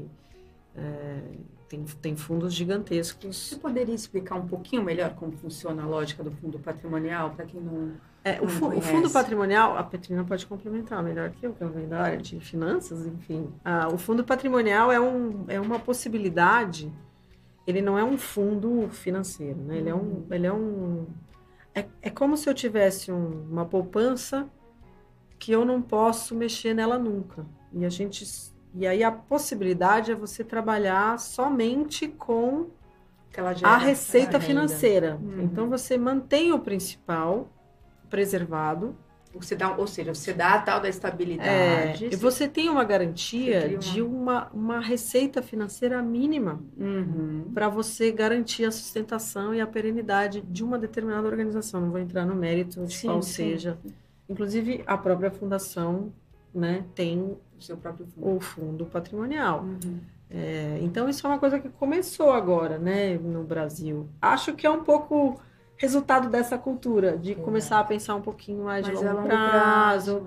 Tem fundos gigantescos. Você poderia explicar um pouquinho melhor como funciona a lógica do fundo patrimonial, para quem não O fundo patrimonial, a Petrina pode complementar melhor que eu venho da área de finanças, enfim. O fundo patrimonial é uma possibilidade, ele não é um fundo financeiro, né? É como se eu tivesse uma poupança que eu não posso mexer nela nunca. E aí a possibilidade é você trabalhar somente com a receita financeira. Então você mantém o principal preservado. Você dá a tal da estabilidade. E você tem uma garantia de uma receita financeira mínima para você garantir a sustentação e a perenidade de uma determinada organização. Não vou entrar no mérito de qual seja. Inclusive, a própria fundação, né, tem o seu próprio fundo. O fundo patrimonial. Então, isso é uma coisa que começou agora, né, no Brasil. Acho que é um pouco resultado dessa cultura, de começar a pensar um pouquinho mais de longo prazo.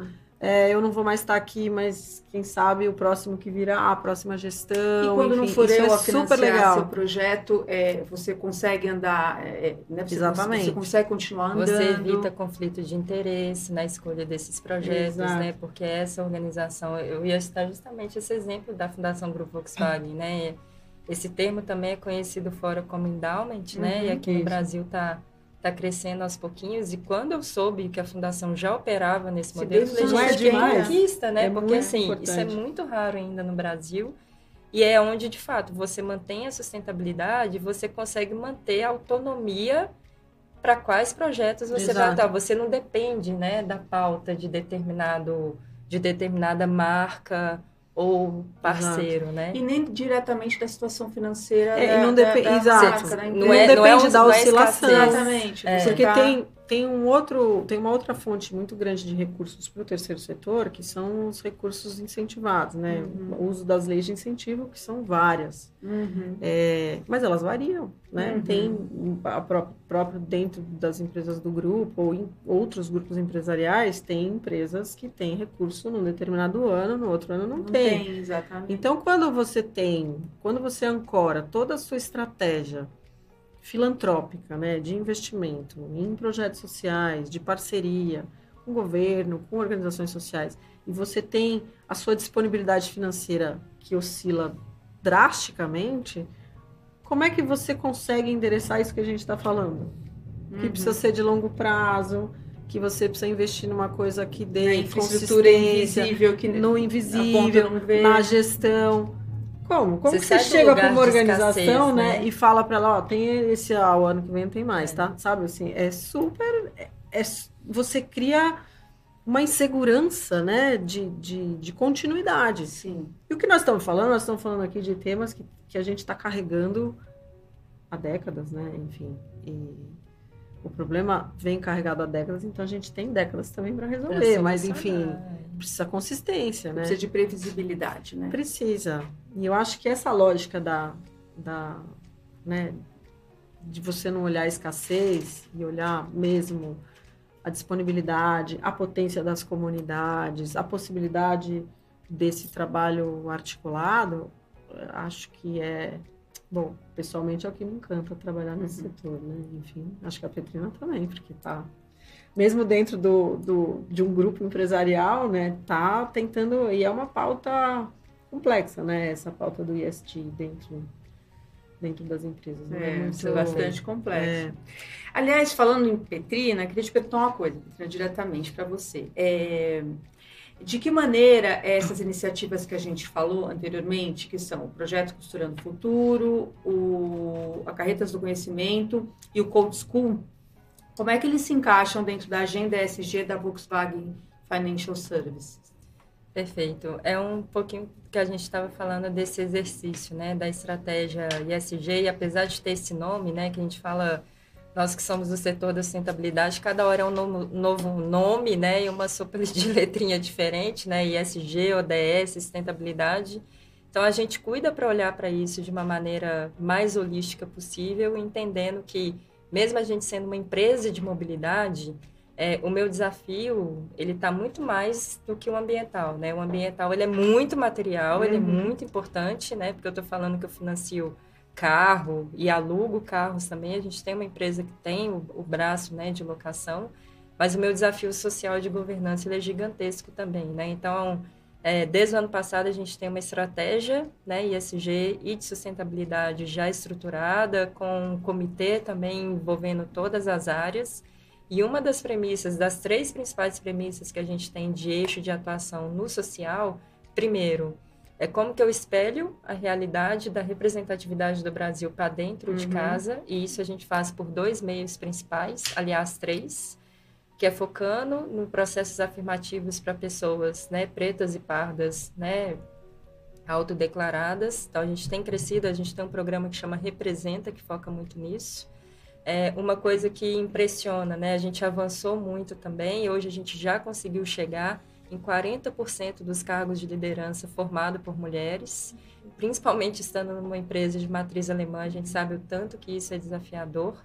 Eu não vou mais estar aqui, mas quem sabe o próximo que virá, a próxima gestão. E quando não for eu a financiar seu projeto, você consegue andar, né? Exatamente. Você consegue continuar andando. Você evita conflito de interesse na escolha desses projetos, né? Porque essa organização, eu ia citar justamente esse exemplo da Fundação Grupo Volkswagen, né? Esse termo também é conhecido fora como endowment, né? E aqui no Brasil está crescendo aos pouquinhos, e quando eu soube que a fundação já operava nesse modelo, eu falei, gente, que conquista, né? Porque, assim, importante. Isso é muito raro ainda no Brasil, e é onde, de fato, você mantém a sustentabilidade, você consegue manter a autonomia para quais projetos você vai atuar. Você não depende, né, da pauta de determinada marca ou parceiro, né? E nem diretamente da situação financeira não depende da oscilação. Exatamente. Porque tem uma outra fonte muito grande de recursos para o terceiro setor, que são os recursos incentivados, né? O uso das leis de incentivo, que são várias. Mas elas variam, né? Tem próprio dentro das empresas do grupo, ou em outros grupos empresariais, tem empresas que têm recurso num determinado ano, no outro ano não tem. Exatamente. Então, quando você ancora toda a sua estratégia filantrópica, né, de investimento em projetos sociais, de parceria com o governo, com organizações sociais, e você tem a sua disponibilidade financeira que oscila drasticamente, como é que você consegue endereçar isso que a gente está falando? Que precisa ser de longo prazo, que você precisa investir numa coisa que dê consistência, no invisível, na gestão. Como que você chega para uma organização, escassez, né, e fala para ela, tem esse o ano que vem tem mais, tá? Sabe, assim, você cria uma insegurança, né, de continuidade. Sim. E o que nós estamos falando aqui de temas que a gente está carregando há décadas, né, enfim, e o problema vem carregado há décadas, então a gente tem décadas também para resolver, mas enfim, precisa consistência, né? Precisa de previsibilidade, né? Precisa. E eu acho que essa lógica né, de você não olhar a escassez e olhar mesmo a disponibilidade, a potência das comunidades, a possibilidade desse trabalho articulado, acho que bom, pessoalmente é o que me encanta trabalhar nesse setor, né? Enfim, acho que a Petrina também, porque tá, mesmo dentro de um grupo empresarial, né, tá tentando, e é uma pauta complexa, né, essa pauta do ESG dentro das empresas. É bastante complexo. Aliás, falando em Petrina, queria te perguntar uma coisa, Petrina, diretamente para você. De que maneira essas iniciativas que a gente falou anteriormente, que são o Projeto Costurando o Futuro, a Carretas do Conhecimento e o Code School, como é que eles se encaixam dentro da agenda ESG da Volkswagen Financial Services? Perfeito. É um pouquinho que a gente estava falando desse exercício, né, da estratégia ESG, e apesar de ter esse nome, né, que a gente fala, nós que somos do setor da sustentabilidade, cada hora é um novo nome, né, e uma sopa de letrinha diferente, né, ESG, ODS, sustentabilidade. Então, a gente cuida para olhar para isso de uma maneira mais holística possível, entendendo que, mesmo a gente sendo uma empresa de mobilidade, o meu desafio, ele está muito mais do que o ambiental, né? O ambiental, ele é muito material, ele é muito importante, né? Porque eu estou falando que eu financio carro e alugo carros também. A gente tem uma empresa que tem o braço, né, de locação, mas o meu desafio social de governança ele é gigantesco também, né? Então, desde o ano passado, a gente tem uma estratégia, né, ESG e de sustentabilidade já estruturada, com um comitê também envolvendo todas as áreas. E uma das premissas, das 3 principais premissas que a gente tem de eixo de atuação no social, primeiro, é como que eu espelho a realidade da representatividade do Brasil para dentro de casa, e isso a gente faz por 2 meios principais, aliás, 3, que é focando no processos afirmativos para pessoas, né, pretas e pardas, né, autodeclaradas. Então, a gente tem crescido, a gente tem um programa que chama Representa, que foca muito nisso. Uma coisa que impressiona, né? A gente avançou muito também, e hoje a gente já conseguiu chegar em 40% dos cargos de liderança formados por mulheres, principalmente estando numa empresa de matriz alemã, a gente sabe o tanto que isso é desafiador.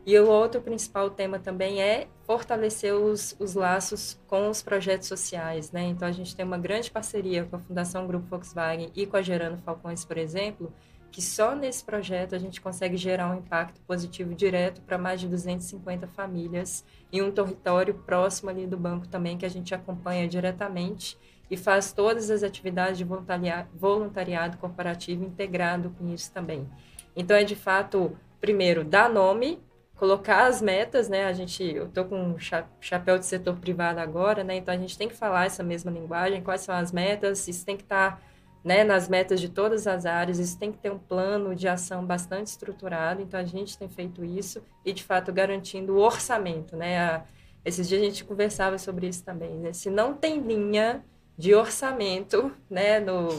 E o outro principal tema também é fortalecer os laços com os projetos sociais, né? Então, a gente tem uma grande parceria com a Fundação Grupo Volkswagen e com a Gerando Falcões, por exemplo, que só nesse projeto a gente consegue gerar um impacto positivo direto para mais de 250 famílias em um território próximo ali do banco também, que a gente acompanha diretamente e faz todas as atividades de voluntariado corporativo integrado com isso também. Então, de fato, primeiro, dar nome, colocar as metas, né? Eu estou com um chapéu de setor privado agora, né? Então, a gente tem que falar essa mesma linguagem, quais são as metas, isso tem que estar, né, nas metas de todas as áreas, isso tem que ter um plano de ação bastante estruturado, então a gente tem feito isso e, de fato, garantindo o orçamento, né? Esses dias a gente conversava sobre isso também, né? Se não tem linha de orçamento, né,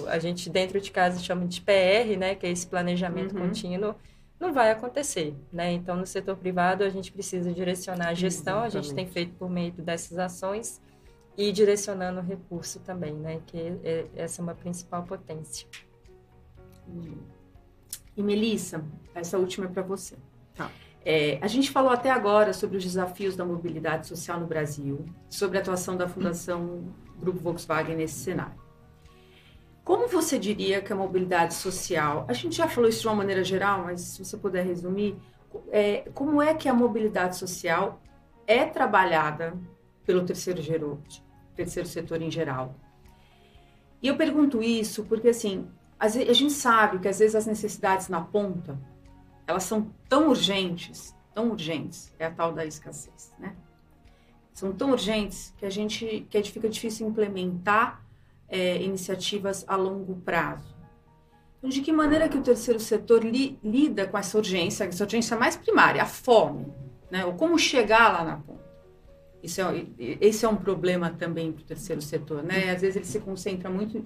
a gente dentro de casa chama de PR, né, que é esse planejamento contínuo, não vai acontecer, né? Então, no setor privado, a gente precisa direcionar a gestão, a gente tem feito por meio dessas ações, e direcionando o recurso também, né? Que essa é uma principal potência. E Melissa, essa última é para você. Tá. A gente falou até agora sobre os desafios da mobilidade social no Brasil, sobre a atuação da Fundação Grupo Volkswagen nesse cenário. Como você diria que a mobilidade social, a gente já falou isso de uma maneira geral, mas se você puder resumir, como é que a mobilidade social é trabalhada pelo terceiro setor em geral? E eu pergunto isso porque, assim, a gente sabe que às vezes as necessidades na ponta, elas são tão urgentes, é a tal da escassez, né? São tão urgentes que fica difícil implementar iniciativas a longo prazo. Então, de que maneira que o terceiro setor lida com essa urgência mais primária, a fome, né? Ou como chegar lá na ponta? Esse é um problema também para o terceiro setor, né? Às vezes ele se concentra muito,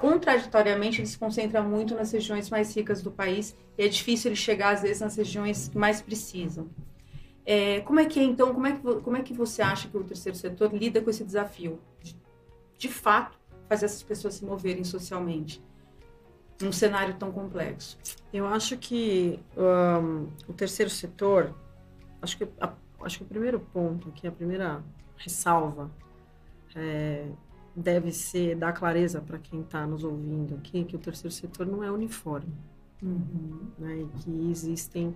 contraditoriamente, ele se concentra muito nas regiões mais ricas do país e é difícil ele chegar, às vezes, nas regiões que mais precisam. Como é que você acha que o terceiro setor lida com esse desafio de fato, fazer essas pessoas se moverem socialmente num cenário tão complexo? Eu acho que o terceiro setor, acho que o primeiro ponto aqui, a primeira ressalva, deve ser dar clareza para quem está nos ouvindo aqui, que o terceiro setor não é uniforme. Né, e que existem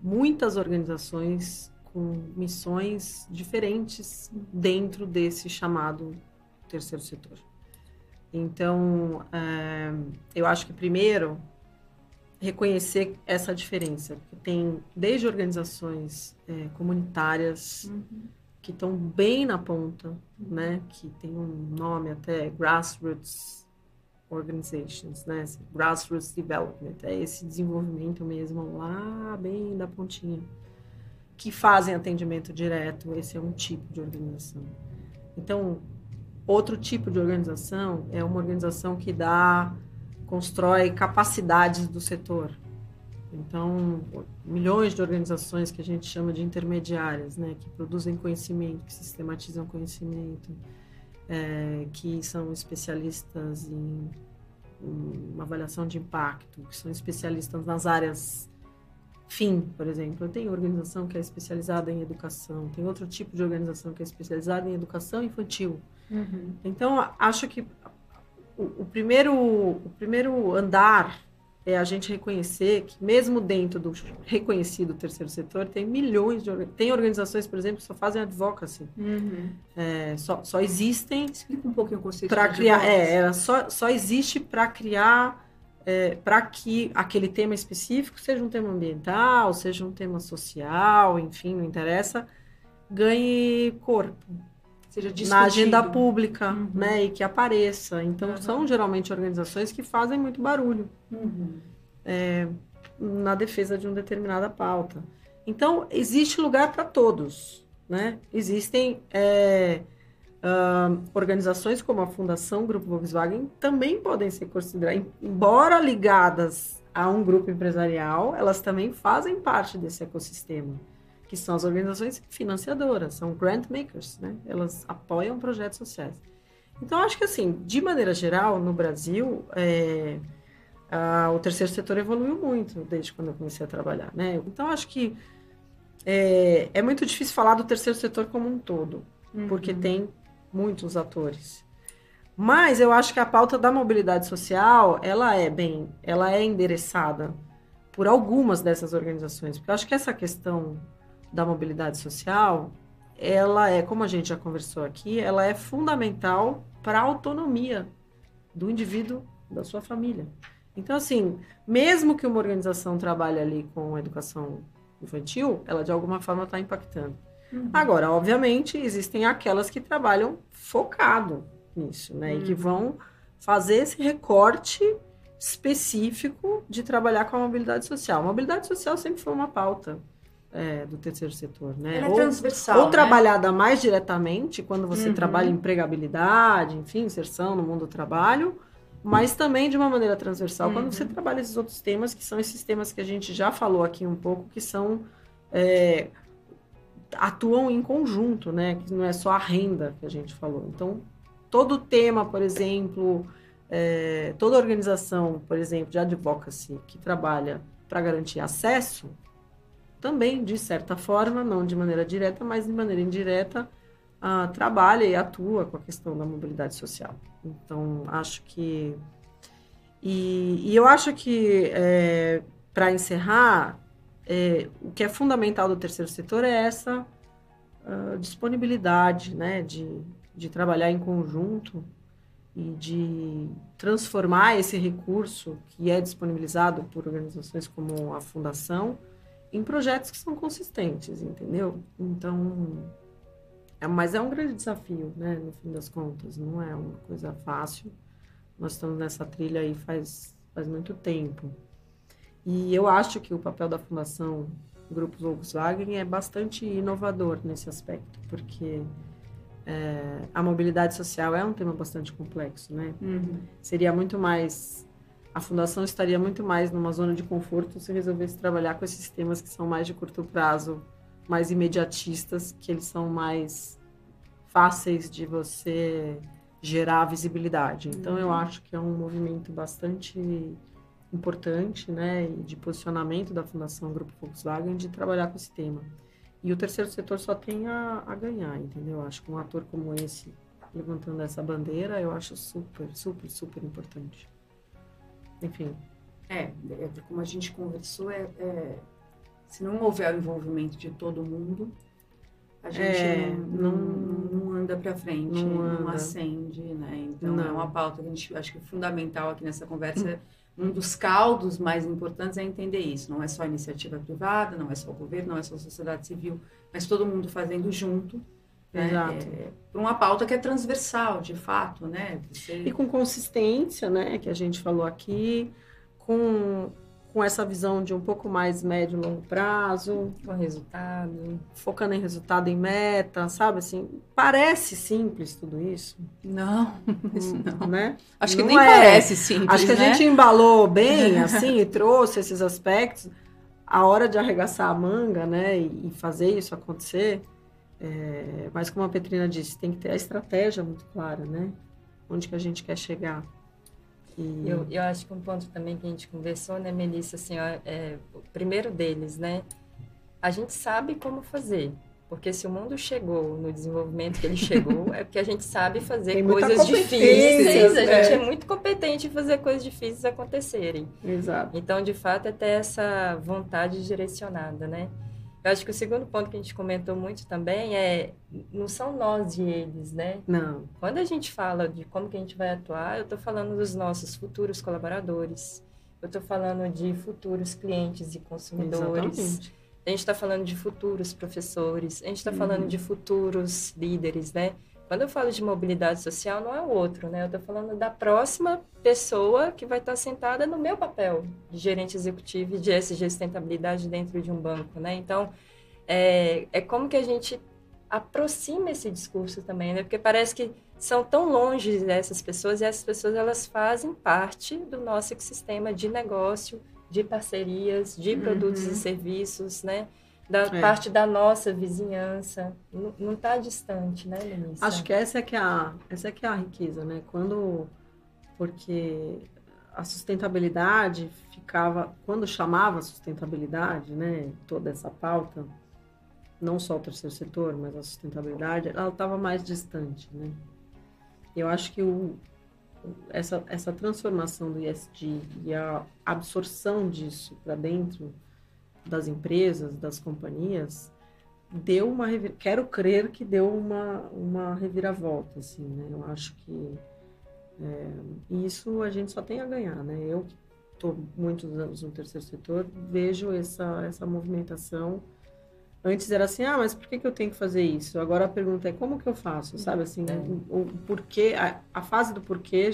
muitas organizações com missões diferentes dentro desse chamado terceiro setor. Então, eu acho que primeiro reconhecer essa diferença, porque tem desde organizações comunitárias que estão bem na ponta, né, que tem um nome até grassroots organizations, né, grassroots development, é esse desenvolvimento mesmo lá bem da pontinha, que fazem atendimento direto. Esse é um tipo de organização. Então, outro tipo de organização é uma organização que constrói capacidades do setor. Então, milhões de organizações que a gente chama de intermediárias, né, que produzem conhecimento, que sistematizam conhecimento, que são especialistas em avaliação de impacto, que são especialistas nas áreas fim, por exemplo. Eu tenho organização que é especializada em educação, tem outro tipo de organização que é especializada em educação infantil. Então, acho que o primeiro andar é a gente reconhecer que mesmo dentro do reconhecido terceiro setor, tem milhões tem organizações, por exemplo, que só fazem advocacy. Só existem... Explica um pouquinho o conceito para de criar. advocacy. Só existe para criar... para que aquele tema específico seja um tema ambiental, seja um tema social, enfim, não interessa, ganhe corpo. Seja Na agenda discutido. pública, né, e que apareça. Então, são geralmente organizações que fazem muito barulho na defesa de uma determinada pauta. Então, existe lugar para todos, né? Existem organizações como a Fundação Grupo Volkswagen também podem ser consideradas, embora ligadas a um grupo empresarial, elas também fazem parte desse ecossistema, que são as organizações financiadoras, são grant makers, né? Elas apoiam projetos sociais. Então, acho que, assim, de maneira geral, no Brasil, o terceiro setor evoluiu muito desde quando eu comecei a trabalhar, né? Então, acho que é muito difícil falar do terceiro setor como um todo, porque tem muitos atores. Mas eu acho que a pauta da mobilidade social, ela é endereçada por algumas dessas organizações, porque eu acho que essa questão da mobilidade social, ela como a gente já conversou aqui, ela é fundamental para a autonomia do indivíduo, da sua família. Então, assim, mesmo que uma organização trabalhe ali com educação infantil, ela de alguma forma está impactando. Agora, obviamente, existem aquelas que trabalham focado nisso, né? E que vão fazer esse recorte específico de trabalhar com a mobilidade social. A mobilidade social sempre foi uma pauta do terceiro setor, né? Ela é transversal, ou né? trabalhada mais diretamente, quando você trabalha em empregabilidade, enfim, inserção no mundo do trabalho, mas também de uma maneira transversal, quando você trabalha esses outros temas, que são esses temas que a gente já falou aqui um pouco, que são... atuam em conjunto, né? Que não é só a renda que a gente falou. Então, todo tema, por exemplo, toda organização, por exemplo, de advocacy, que trabalha para garantir acesso, também, de certa forma, não de maneira direta, mas de maneira indireta, trabalha e atua com a questão da mobilidade social. Então, acho que... E eu acho que, para encerrar, o que é fundamental do terceiro setor é essa disponibilidade, né, de trabalhar em conjunto e de transformar esse recurso que é disponibilizado por organizações como a Fundação em projetos que são consistentes, entendeu? Então, mas é um grande desafio, né, no fim das contas, não é uma coisa fácil. Nós estamos nessa trilha aí faz muito tempo. E eu acho que o papel da Fundação Grupo Volkswagen é bastante inovador nesse aspecto, porque a mobilidade social é um tema bastante complexo, né? Seria muito mais... A Fundação estaria muito mais numa zona de conforto se resolvesse trabalhar com esses temas que são mais de curto prazo, mais imediatistas, que eles são mais fáceis de você gerar visibilidade. Então, eu acho que é um movimento bastante importante, né, e de posicionamento da Fundação Grupo Volkswagen de trabalhar com esse tema. E o terceiro setor só tem a ganhar, entendeu? Eu acho que um ator como esse, levantando essa bandeira, eu acho super, super, super importante. Enfim. Como a gente conversou, se não houver o envolvimento de todo mundo, a gente não anda para frente, não acende, né? Então, é uma pauta que a gente acho que é fundamental aqui nessa conversa. Um dos caldos mais importantes é entender isso. Não é só a iniciativa privada, não é só o governo, não é só a sociedade civil, mas todo mundo fazendo junto. Exato. Por uma pauta que é transversal, de fato, né? E com consistência, né? Que a gente falou aqui, com essa visão de um pouco mais médio e longo prazo. Com resultado. Focando em resultado, em meta, sabe? Assim, parece simples tudo isso. Não, isso não. Né? Acho que não nem parece simples, Acho que a né? gente embalou bem, assim, e trouxe esses aspectos. A hora de arregaçar a manga, né? E fazer isso acontecer. Mas como a Petrina disse, tem que ter a estratégia muito clara, né? Onde que a gente quer chegar. Eu acho que um ponto também que a gente conversou, né, Melissa, assim, o primeiro deles, né? A gente sabe como fazer, Porque se o mundo chegou no desenvolvimento que ele chegou, é porque a gente sabe fazer Tem coisas difíceis. A gente é muito competente em fazer coisas difíceis acontecerem. Exato. Então, de fato, é ter essa vontade direcionada, né? Eu acho que o segundo ponto que a gente comentou muito também não são nós e eles, né? Não. Quando a gente fala de como que a gente vai atuar, eu estou falando dos nossos futuros colaboradores, eu estou falando de futuros clientes e consumidores. Exatamente. A gente está falando de futuros professores, a gente está falando de futuros líderes, né? Quando eu falo de mobilidade social, não é o outro, né? Eu estou falando da próxima pessoa que vai estar sentada no meu papel de gerente executivo e de ESG sustentabilidade dentro de um banco, né? Então, é como que a gente aproxima esse discurso também, né? Porque parece que são tão longe dessas pessoas e essas pessoas, elas fazem parte do nosso ecossistema de negócio, de parcerias, de produtos e serviços, né? Parte da nossa vizinhança. Não está distante, né, Lenissa? Acho que essa é que é a riqueza, né? Porque a sustentabilidade quando chamava sustentabilidade, né? Toda essa pauta, não só o terceiro setor, mas a sustentabilidade, ela estava mais distante, né? Eu acho que essa transformação do ESG e a absorção disso para dentro das empresas, das companhias, quero crer que deu uma reviravolta, assim, né? Eu acho que isso a gente só tem a ganhar, né? Eu que estou muitos anos no terceiro setor, vejo essa movimentação. Antes era assim, mas por que eu tenho que fazer isso? Agora a pergunta é, como que eu faço? Sabe, assim, o porquê, a fase do porquê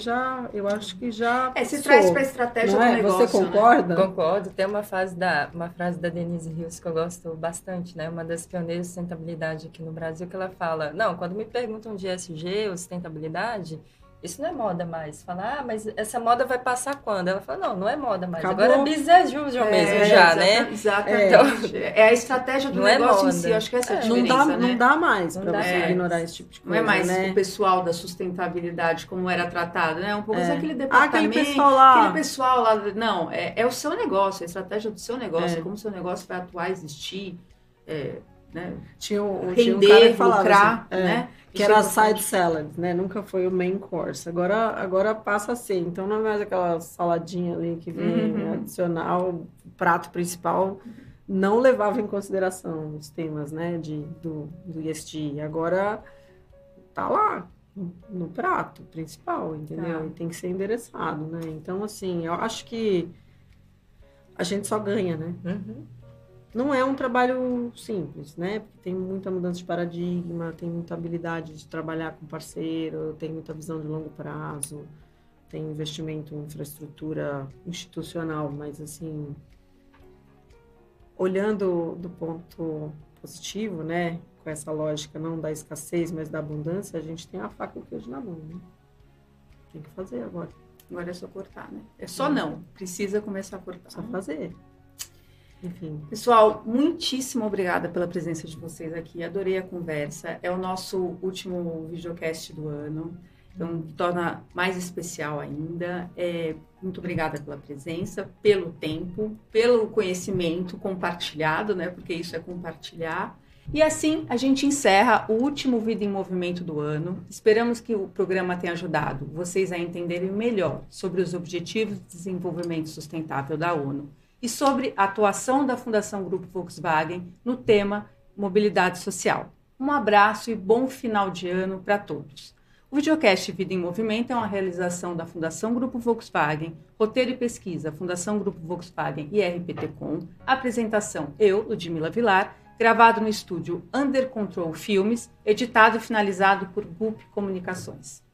eu acho que já se traz para a estratégia do negócio, Você concorda? Né? Concordo. Tem uma frase da Denise Rios que eu gosto bastante, né? Uma das pioneiras de sustentabilidade aqui no Brasil, que ela fala, quando me perguntam de ESG ou sustentabilidade, isso não é moda mais. Fala, mas essa moda vai passar quando? Ela fala, não é moda mais. Acabou. Agora é business usual mesmo já, né? Exatamente. Então, é a estratégia do negócio em si. Eu acho que essa é a diferença, né? Não dá mais para você ignorar esse tipo de coisa, não é mais, né? O pessoal da sustentabilidade como era tratado, né? Um pouco aquele departamento, aquele pessoal lá. Não, é o seu negócio, a estratégia do seu negócio, como o seu negócio vai atuar, existir, né? Tinha um render, cara que falava lucrar, assim, né? Que era side salad, né? Nunca foi o main course. Agora passa a ser. Então não é mais aquela saladinha ali que vem adicional, o prato principal não levava em consideração os temas, né? Do ESG. Agora tá lá no prato principal, entendeu? Tá. E tem que ser endereçado, né? Então, assim, eu acho que a gente só ganha, né? Não é um trabalho simples, né? Porque tem muita mudança de paradigma, tem muita habilidade de trabalhar com parceiro, tem muita visão de longo prazo, tem investimento em infraestrutura institucional, mas assim, olhando do ponto positivo, né? Com essa lógica não da escassez, mas da abundância, a gente tem a faca e o queijo na mão, né? Tem que fazer agora. Agora é só cortar, né? É só não, precisa começar a cortar. Só fazer. Enfim. Pessoal, muitíssimo obrigada pela presença de vocês aqui. Adorei a conversa. É o nosso último videocast do ano, então torna mais especial ainda. Muito obrigada pela presença, pelo tempo, pelo conhecimento compartilhado, né? Porque isso é compartilhar. E assim a gente encerra o último Vida em Movimento do ano. Esperamos que o programa tenha ajudado vocês a entenderem melhor sobre os Objetivos de Desenvolvimento Sustentável da ONU e sobre a atuação da Fundação Grupo Volkswagen no tema mobilidade social. Um abraço e bom final de ano para todos. O videocast Vida em Movimento é uma realização da Fundação Grupo Volkswagen, roteiro e pesquisa, Fundação Grupo Volkswagen e RPT-Com, apresentação eu, Ludmila Vilar, gravado no estúdio Under Control Filmes, editado e finalizado por GUP Comunicações.